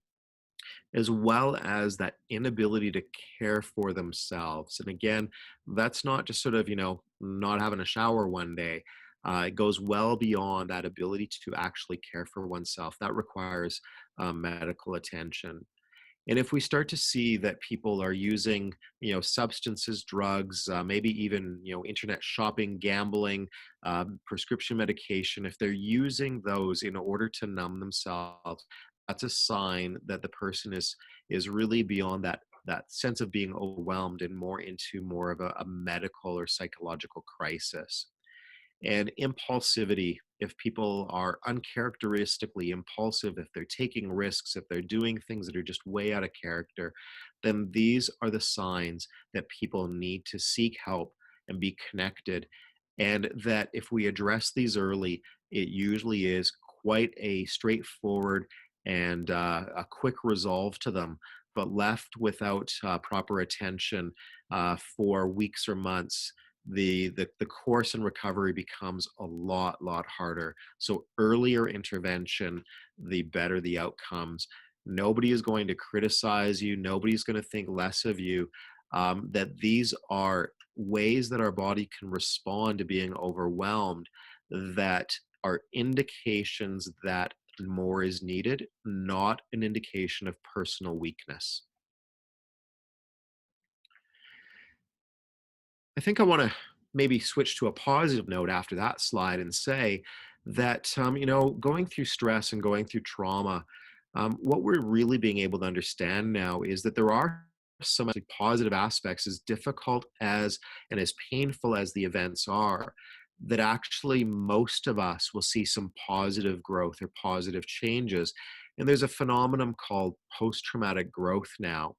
as well as that inability to care for themselves. And again, that's not just sort of, not having a shower one day. It goes well beyond that ability to actually care for oneself. That requires medical attention. And if we start to see that people are using, substances, drugs, maybe even, internet shopping, gambling, prescription medication, if they're using those in order to numb themselves, that's a sign that the person is really beyond that sense of being overwhelmed and more of a medical or psychological crisis. And impulsivity, if people are uncharacteristically impulsive, if they're taking risks, if they're doing things that are just way out of character, then these are the signs that people need to seek help and be connected. And that if we address these early, it usually is quite a straightforward and a quick resolve to them. But left without proper attention for weeks or months, the course and recovery becomes a lot harder. So earlier intervention, the better the outcomes. Nobody is going to criticize you. Nobody's going to think less of you. That these are ways that our body can respond to being overwhelmed that are indications that more is needed, not an indication of personal weakness. I think I want to maybe switch to a positive note after that slide and say that, going through stress and going through trauma, what we're really being able to understand now is that there are some actually positive aspects, as difficult as and as painful as the events are, that actually most of us will see some positive growth or positive changes. And there's a phenomenon called post-traumatic growth now.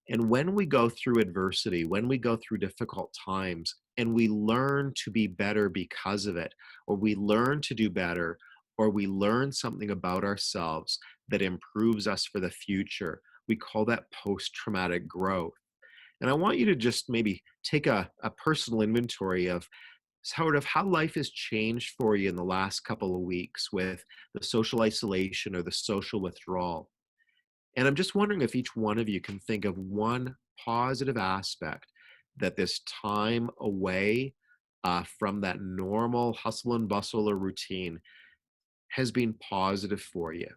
And when we go through adversity, when we go through difficult times, and we learn to be better because of it, or we learn to do better, or we learn something about ourselves that improves us for the future, we call that post-traumatic growth. And I want you to just maybe take a personal inventory of sort of how life has changed for you in the last couple of weeks with the social isolation or the social withdrawal. And I'm just wondering if each one of you can think of one positive aspect that this time away from that normal hustle and bustle or routine has been positive for you.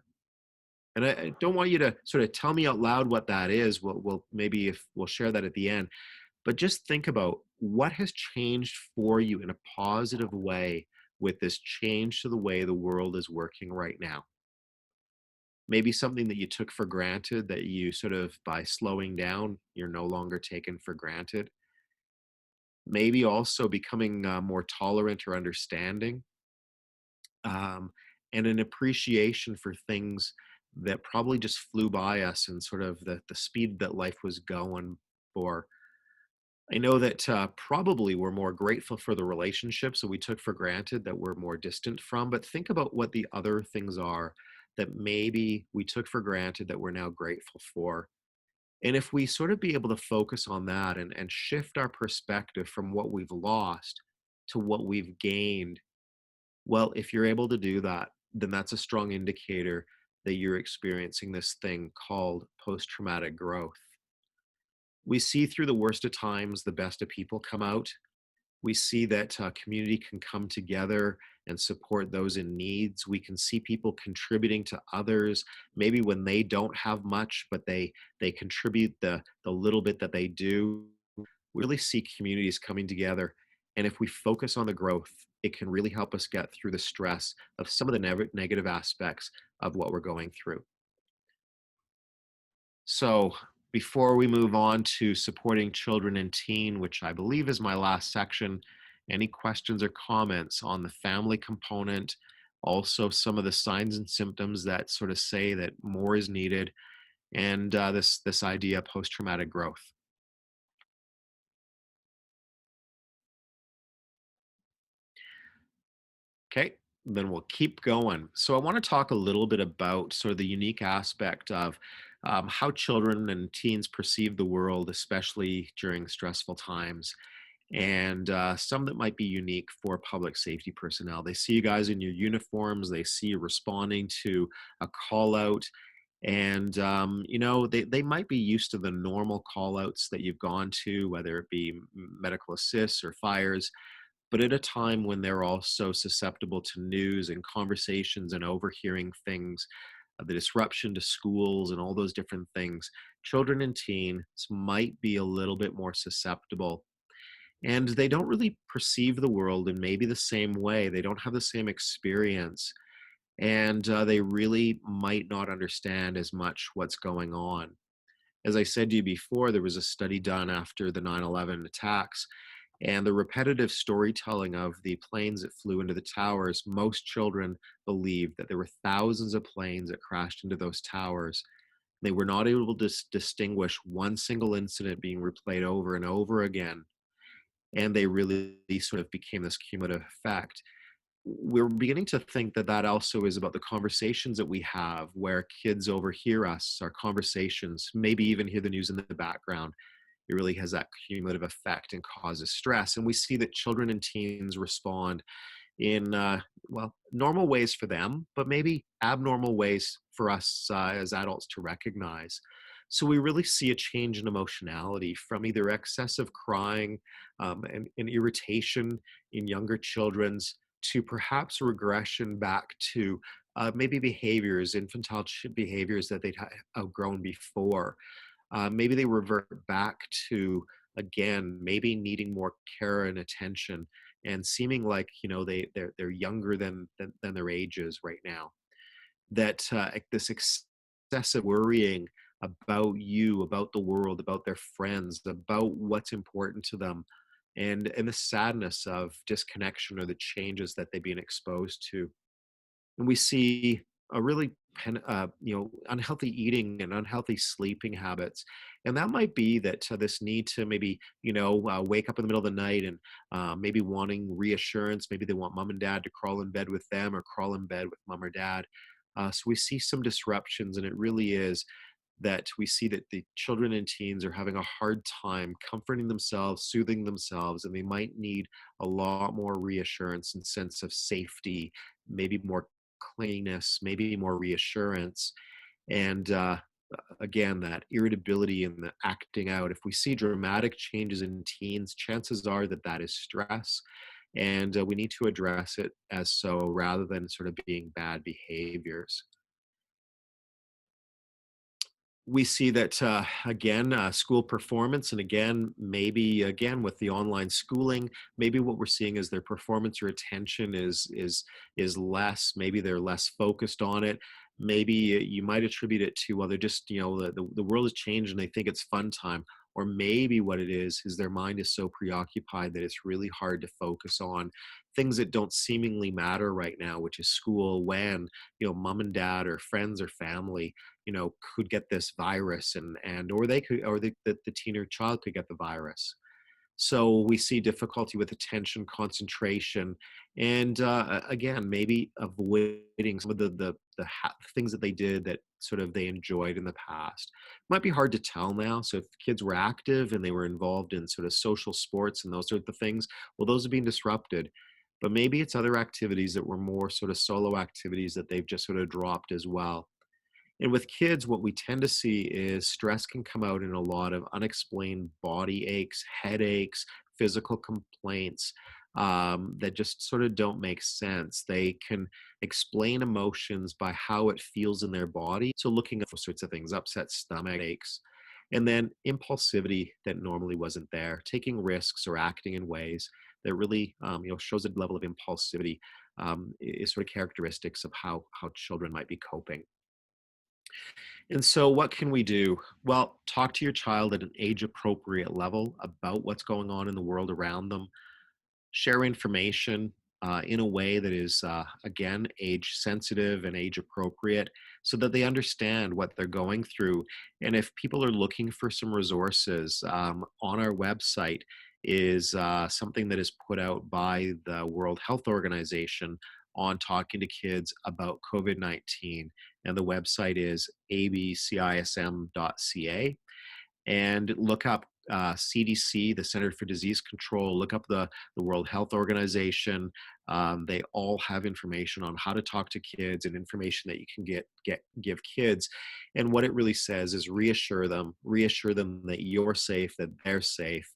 And I don't want you to sort of tell me out loud what that is. We'll maybe if we'll share that at the end. But just think about what has changed for you in a positive way with this change to the way the world is working right now. Maybe something that you took for granted that you sort of, by slowing down, you're no longer taken for granted. Maybe also becoming more tolerant or understanding, um, and an appreciation for things that probably just flew by us and sort of the speed that life was going for. I know that probably we're more grateful for the relationships that we took for granted that we're more distant from, but think about what the other things are that maybe we took for granted that we're now grateful for. And if we sort of be able to focus on that and shift our perspective from what we've lost to what we've gained, well, if you're able to do that, then that's a strong indicator that you're experiencing this thing called post traumatic growth. We see through the worst of times, the best of people come out. We see that community can come together and support those in needs. We can see people contributing to others, maybe when they don't have much, but they contribute the little bit that they do. We really see communities coming together. And if we focus on the growth, it can really help us get through the stress of some of the negative aspects of what we're going through. So before we move on to supporting children and teen, which I believe is my last section, any questions or comments on the family component, also some of the signs and symptoms that sort of say that more is needed, and this idea of post-traumatic growth? Okay, then we'll keep going. So I want to talk a little bit about sort of the unique aspect of how children and teens perceive the world, especially during stressful times, and some that might be unique for public safety personnel. They see you guys in your uniforms, they see you responding to a call out, and they might be used to the normal call outs that you've gone to, whether it be medical assists or fires, but at a time when they're also susceptible to news and conversations and overhearing things, the disruption to schools and all those different things, children and teens might be a little bit more susceptible. And they don't really perceive the world in maybe the same way. They don't have the same experience. And they really might not understand as much what's going on. As I said to you before, there was a study done after the 9/11 attacks, and the repetitive storytelling of the planes that flew into the towers, most children believed that there were thousands of planes that crashed into those towers. They were not able to distinguish one single incident being replayed over and over again. And they really sort of became this cumulative effect. We're beginning to think that that also is about the conversations that we have where kids overhear us, our conversations, maybe even hear the news in the background. It really has that cumulative effect and causes stress. And we see that children and teens respond in, well, normal ways for them, but maybe abnormal ways for us as adults to recognize. So we really see a change in emotionality from either excessive crying and irritation in younger children's to perhaps regression back to maybe behaviors, infantile behaviors that they'd outgrown before. Maybe they revert back to, again, maybe needing more care and attention and seeming like, they're younger than their age is right now. That this excessive worrying about you, about the world, about their friends, about what's important to them, and the sadness of disconnection or the changes that they've been exposed to. And we see a really unhealthy eating and unhealthy sleeping habits. And that might be that this need to maybe wake up in the middle of the night and maybe wanting reassurance. Maybe they want mom and dad to crawl in bed with them or crawl in bed with mom or dad. So we see some disruptions, and it really is that we see that the children and teens are having a hard time comforting themselves, soothing themselves, and they might need a lot more reassurance and sense of safety, maybe more cleanliness, maybe more reassurance. And again, that irritability and the acting out. If we see dramatic changes in teens, chances are that that is stress. And we need to address it as so rather than sort of being bad behaviors. We see that again, school performance, and again, maybe again with the online schooling, maybe what we're seeing is their performance or attention is less. Maybe they're less focused on it. Maybe you might attribute it to, well, they're just, the world has changed and they think it's fun time. Or maybe what it is their mind is so preoccupied that it's really hard to focus on things that don't seemingly matter right now, which is school, when mom and dad or friends or family could get this virus, and or they could, or the teen or child could get the virus. So we see difficulty with attention, concentration, and again, maybe avoiding some of the things that they did that sort of they enjoyed in the past. Might be hard to tell now. So if kids were active and they were involved in sort of social sports and those sorts of things, well, those are being disrupted. But maybe it's other activities that were more sort of solo activities that they've just sort of dropped as well. And with kids, what we tend to see is stress can come out in a lot of unexplained body aches, headaches, physical complaints that just sort of don't make sense. They can explain emotions by how it feels in their body. So looking at those sorts of things, upset stomach aches, and then impulsivity that normally wasn't there, taking risks or acting in ways that really shows a level of impulsivity is sort of characteristics of how children might be coping. And so, what can we do? Well, talk to your child at an age appropriate level about what's going on in the world around them. Share information in a way that is, again, age sensitive and age appropriate so that they understand what they're going through. And if people are looking for some resources, on our website is something that is put out by the World Health Organization on talking to kids about COVID-19. And the website is abcism.ca. And look up CDC, the Center for Disease Control. Look up the World Health Organization. They all have information on how to talk to kids and information that you can give kids. And what it really says is reassure them that you're safe, that they're safe,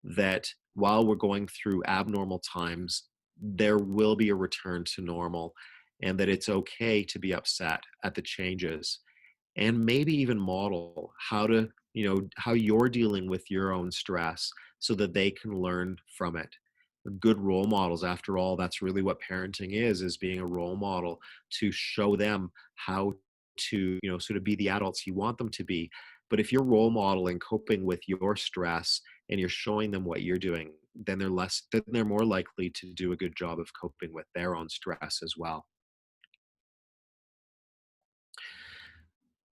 that while we're going through abnormal times, there will be a return to normal, and that it's okay to be upset at the changes, and maybe even model how to, how you're dealing with your own stress so that they can learn from it. Good role models, after all, that's really what parenting is being a role model to show them how to, sort of be the adults you want them to be. But if you're role modeling coping with your stress and you're showing them what you're doing, then they're more likely to do a good job of coping with their own stress as well.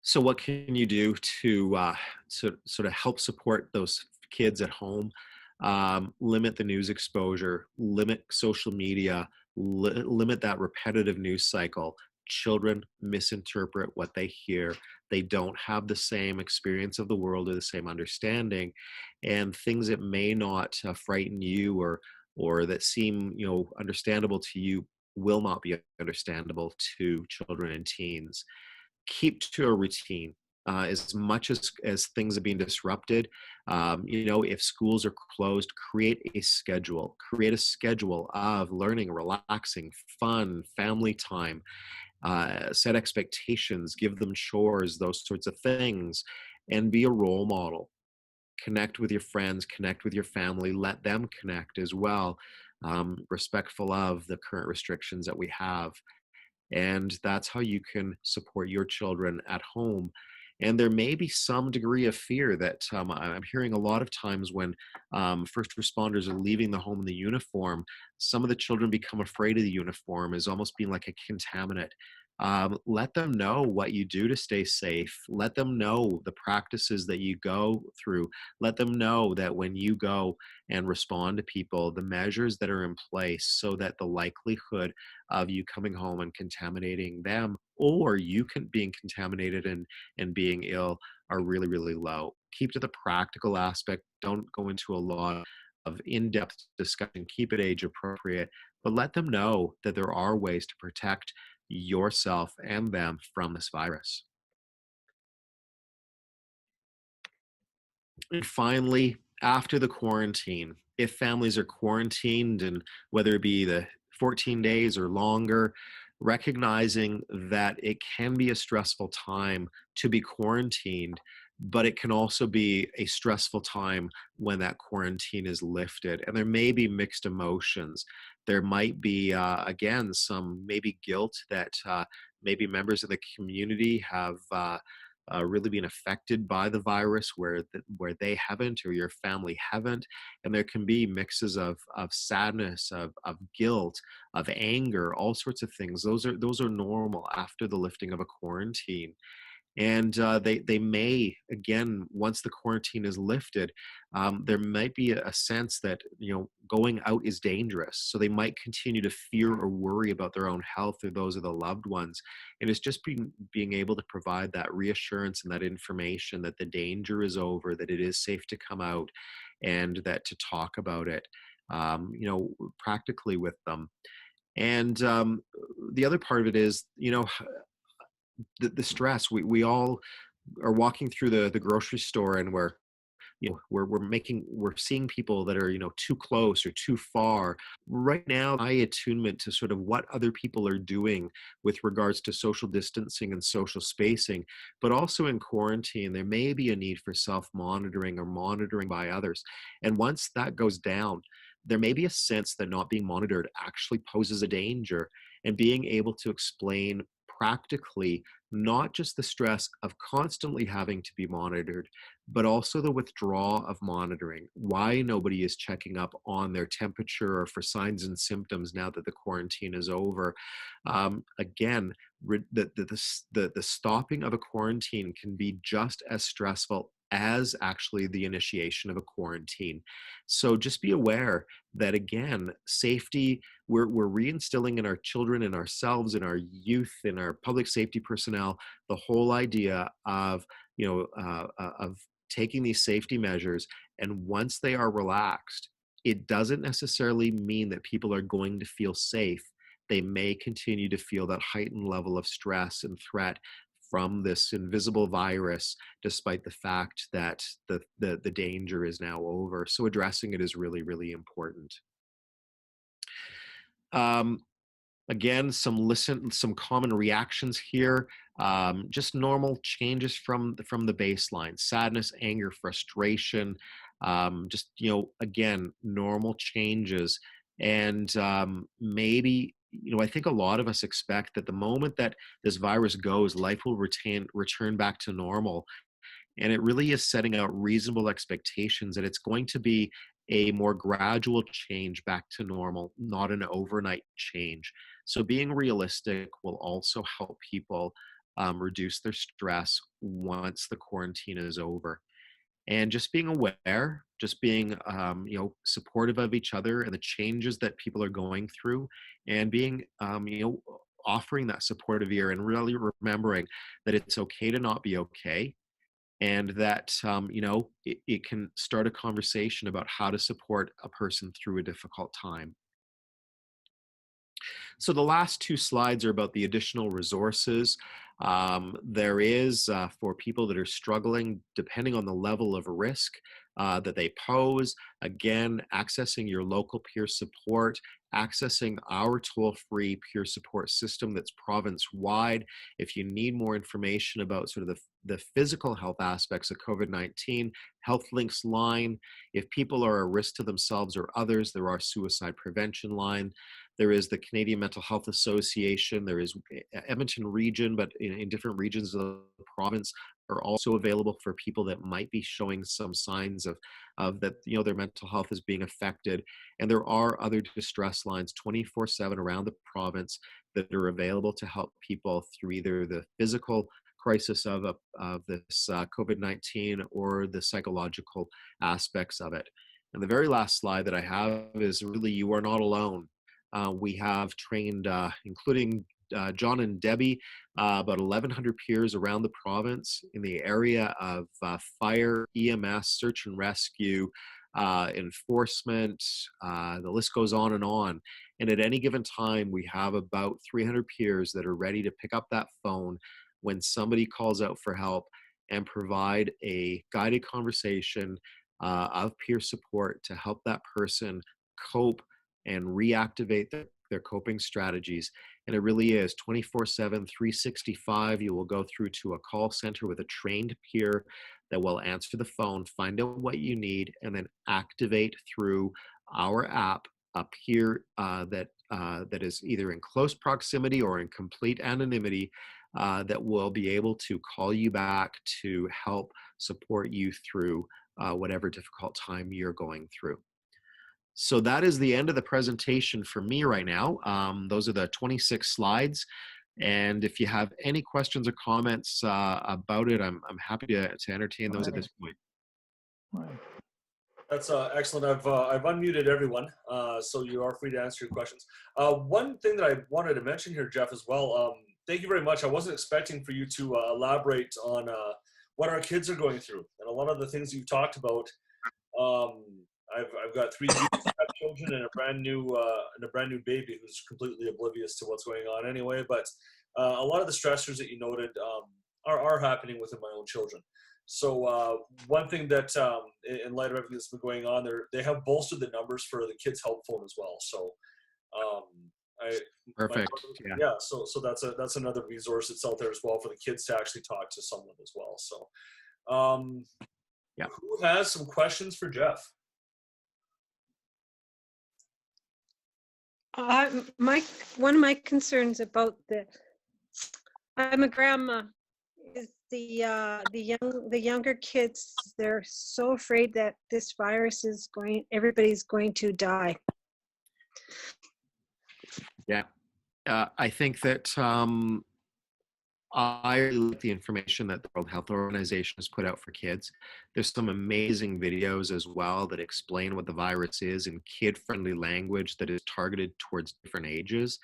So what can you do to sort of help support those kids at home? Limit the news exposure, limit social media, limit that repetitive news cycle. Children misinterpret what they hear. They don't have the same experience of the world or the same understanding, and things that may not frighten you or that seem understandable to you will not be understandable to children and teens. Keep to a routine. As much as things are being disrupted, if schools are closed, create a schedule of learning, relaxing, fun, family time, set expectations, give them chores, those sorts of things, and be a role model. Connect with your friends, connect with your family, let them connect as well, respectful of the current restrictions that we have. And that's how you can support your children at home. And there may be some degree of fear that I'm hearing a lot of times when first responders are leaving the home in the uniform. Some of the children become afraid of the uniform as almost being like a contaminant. Let them know what you do to stay safe. Let them know the practices that you go through. Let them know that when you go and respond to people, the measures that are in place so that the likelihood of you coming home and contaminating them or you can being contaminated and being ill are really, really low. Keep to the practical aspect. Don't go into a lot of in-depth discussion. Keep it age appropriate, but let them know that there are ways to protect yourself and them from this virus. And finally, after the quarantine, if families are quarantined, and whether it be the 14 days or longer, recognizing that it can be a stressful time to be quarantined, but it can also be a stressful time when that quarantine is lifted. And there may be mixed emotions. There might be, again, some maybe guilt that maybe members of the community have really been affected by the virus where they haven't or your family haven't. And there can be mixes of sadness, of guilt, of anger, all sorts of things. Those are normal after the lifting of a quarantine. And they may, again, once the quarantine is lifted, there might be a sense that going out is dangerous, so they might continue to fear or worry about their own health or those of the loved ones. And it's just being able to provide that reassurance and that information that the danger is over, that it is safe to come out, and that to talk about it practically with them. And the other part of it is the stress. We all are walking through the grocery store, and we're seeing people that are too close or too far. Right now, my attunement to sort of what other people are doing with regards to social distancing and social spacing, but also in quarantine, there may be a need for self-monitoring or monitoring by others. And once that goes down, there may be a sense that not being monitored actually poses a danger, and being able to explain practically not just the stress of constantly having to be monitored, but also the withdrawal of monitoring, why nobody is checking up on their temperature or for signs and symptoms now that the quarantine is over. Again, the stopping of a quarantine can be just as stressful as actually the initiation of a quarantine. So just be aware that, again, safety, we're reinstilling in our children and ourselves, in our youth, in our public safety personnel, the whole idea of of taking these safety measures. And once they are relaxed, it doesn't necessarily mean that people are going to feel safe. They may continue to feel that heightened level of stress and threat from this invisible virus, despite the fact that the danger is now over. So addressing it is really, really important. Again, some common reactions here. Just normal changes from the baseline: sadness, anger, frustration. Just again, normal changes. And maybe I think a lot of us expect that the moment that this virus goes, life will return back to normal. And it really is setting out reasonable expectations that it's going to be a more gradual change back to normal, not an overnight change. So being realistic will also help people reduce their stress once the quarantine is over. And just being aware, just being supportive of each other and the changes that people are going through, and being offering that supportive ear, and really remembering that it's okay to not be okay, and that it can start a conversation about how to support a person through a difficult time. So the last two slides are about the additional resources. There is, for people that are struggling, depending on the level of risk that they pose, again, accessing your local peer support, accessing our toll-free peer support system that's province-wide. If you need more information about sort of the physical health aspects of COVID-19, HealthLinks line. If people are a risk to themselves or others, there are suicide prevention line. There is the Canadian Mental Health Association. There is Edmonton region, but in different regions of the province are also available for people that might be showing some signs of that, their mental health is being affected. And there are other distress lines 24/7 around the province that are available to help people through either the physical crisis of this COVID-19 or the psychological aspects of it. And the very last slide that I have is really, you are not alone. We have trained, including John and Debbie, about 1,100 peers around the province in the area of fire, EMS, search and rescue, enforcement, the list goes on and on. And at any given time, we have about 300 peers that are ready to pick up that phone when somebody calls out for help and provide a guided conversation of peer support to help that person cope and reactivate their coping strategies. And it really is 24/7, 365. You will go through to a call center with a trained peer that will answer the phone, find out what you need, and then activate through our app a peer that is either in close proximity or in complete anonymity, that will be able to call you back to help support you through whatever difficult time you're going through. So that is the end of the presentation for me right now. Those are the 26 slides. And if you have any questions or comments about it, I'm happy to entertain those at this point. That's excellent. I've unmuted everyone, so you are free to answer your questions. One thing that I wanted to mention here, Jeff, as well. Thank you very much. I wasn't expecting for you to elaborate on what our kids are going through, and a lot of the things you've talked about. I've got 3 children and a brand new baby who's completely oblivious to what's going on anyway. But a lot of the stressors that you noted are happening within my own children. So one thing that, in light of everything that's been going on, they have bolstered the numbers for the Kids Help Phone as well. So Perfect. Yeah. So that's another resource that's out there as well for the kids to actually talk to someone as well. So who has some questions for Jeff? One of my concerns about I'm a grandma, is the younger kids. They're so afraid that this virus is everybody's going to die. Yeah, I think that I really like the information that the World Health Organization has put out for kids. There's some amazing videos as well that explain what the virus is in kid-friendly language that is targeted towards different ages.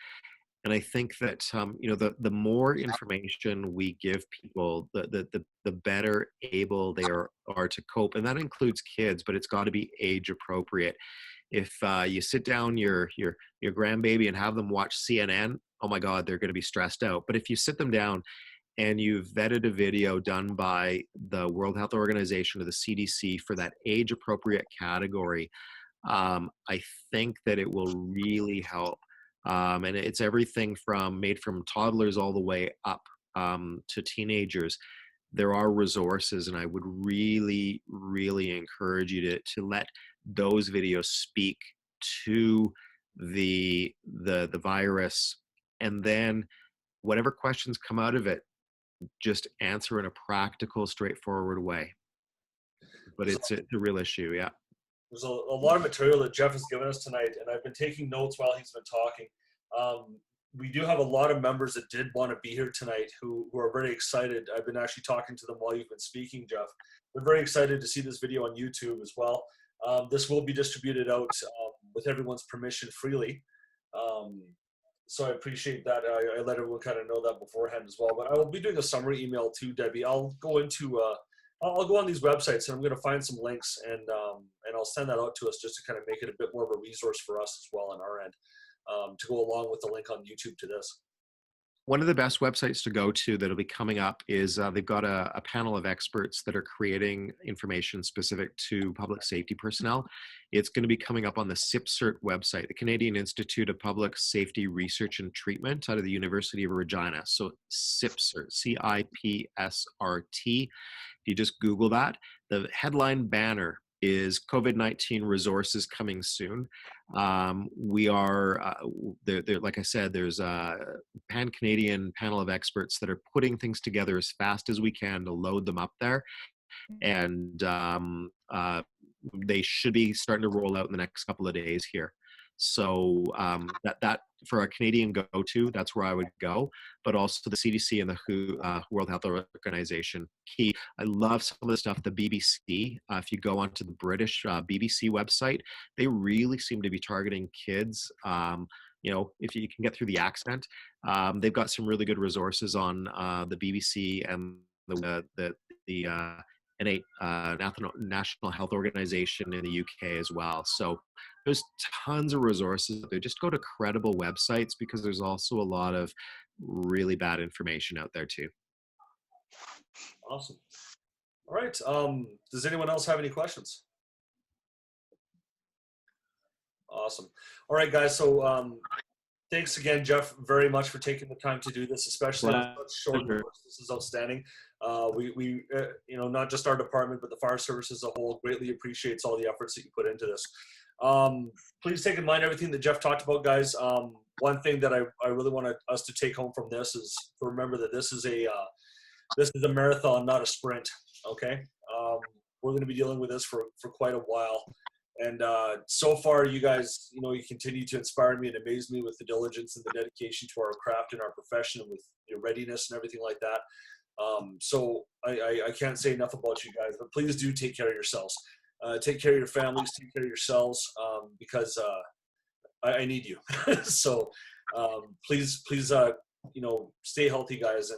And I think that the more information we give people, the better able they are to cope, and that includes kids, but it's got to be age appropriate. If you sit down your grandbaby and have them watch CNN, oh my God, they're going to be stressed out. But if you sit them down and you've vetted a video done by the World Health Organization or the CDC for that age appropriate category, I think that it will really help. And it's everything made from toddlers all the way up to teenagers. There are resources, and I would really, really encourage you to let those videos speak to the virus, and then whatever questions come out of it, just answer in a practical, straightforward way. But it's a real issue, yeah. There's a lot of material that Jeff has given us tonight, and I've been taking notes while he's been talking. we do have a lot of members that did want to be here tonight who are very excited. I've been actually talking to them while you've been speaking, Jeff. They're very excited to see this video on YouTube as well. This will be distributed out with everyone's permission freely. So I appreciate that. I let everyone kind of know that beforehand as well. But I will be doing a summary email to Debbie. I'll go into I'll go on these websites and I'm going to find some links and I'll send that out to us just to kind of make it a bit more of a resource for us as well on our end, to go along with the link on YouTube to this. One of the best websites to go to that'll be coming up is they've got a panel of experts that are creating information specific to public safety personnel. It's going to be coming up on the CIPSRT website, the Canadian Institute of Public Safety Research and Treatment out of the University of Regina. So CIPSRT, CIPSRT. If you just Google that, the headline banner is COVID-19 resources coming soon. We are, like I said, there's a pan-Canadian panel of experts that are putting things together as fast as we can to load them up there. And they should be starting to roll out in the next couple of days here. So that for a Canadian go-to, that's where I would go. But also the CDC and the WHO, World Health Organization. Key. I love some of the stuff. The BBC. If you go onto the British BBC website, they really seem to be targeting kids. You know, if you can get through the accent, they've got some really good resources on the BBC and the National Health Organization in the UK as well. So there's tons of resources. They just go to credible websites because there's also a lot of really bad information out there too. Awesome. All right. Does anyone else have any questions? Awesome. All right, guys. So thanks again, Jeff, very much for taking the time to do this, especially on such short notice. This is outstanding. We you know, not just our department, but the fire service as a whole greatly appreciates all the efforts that you put into this. Please take in mind everything that Jeff talked about, guys. One thing that I really want us to take home from this is to remember that this is a marathon, not a sprint. Okay. We're going to be dealing with this for quite a while. And so far, you guys, you know, you continue to inspire me and amaze me with the diligence and the dedication to our craft and our profession, and with your readiness and everything like that. So I can't say enough about you guys, but please do take care of yourselves. Take care of your families, take care of yourselves, because I need you. So please, you know, stay healthy, guys.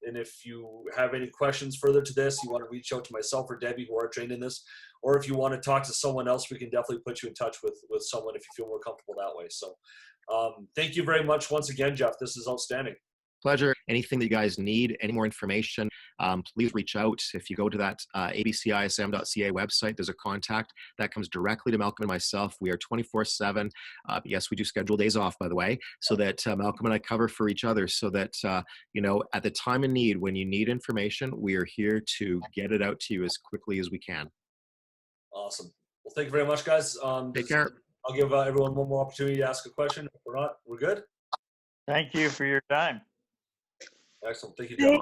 And if you have any questions further to this, you want to reach out to myself or Debbie, who are trained in this, or if you want to talk to someone else, we can definitely put you in touch with someone if you feel more comfortable that way. So thank you very much once again, Jeff. This is outstanding. Pleasure. Anything that you guys need, any more information, please reach out. If you go to that abcism.ca website, there's a contact that comes directly to Malcolm and myself. We are 24/7. Yes, we do schedule days off, by the way, so that Malcolm and I cover for each other, so that, you know, at the time of need, when you need information, we are here to get it out to you as quickly as we can. Awesome. Well, thank you very much, guys. Take care. I'll give everyone one more opportunity to ask a question. If we're not, we're good. Thank you for your time. Excellent. Thank you, Jeff.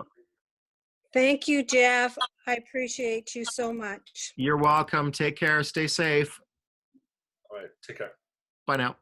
Thank you, Jeff. I appreciate you so much. You're welcome. Take care. Stay safe. All right. Take care. Bye now.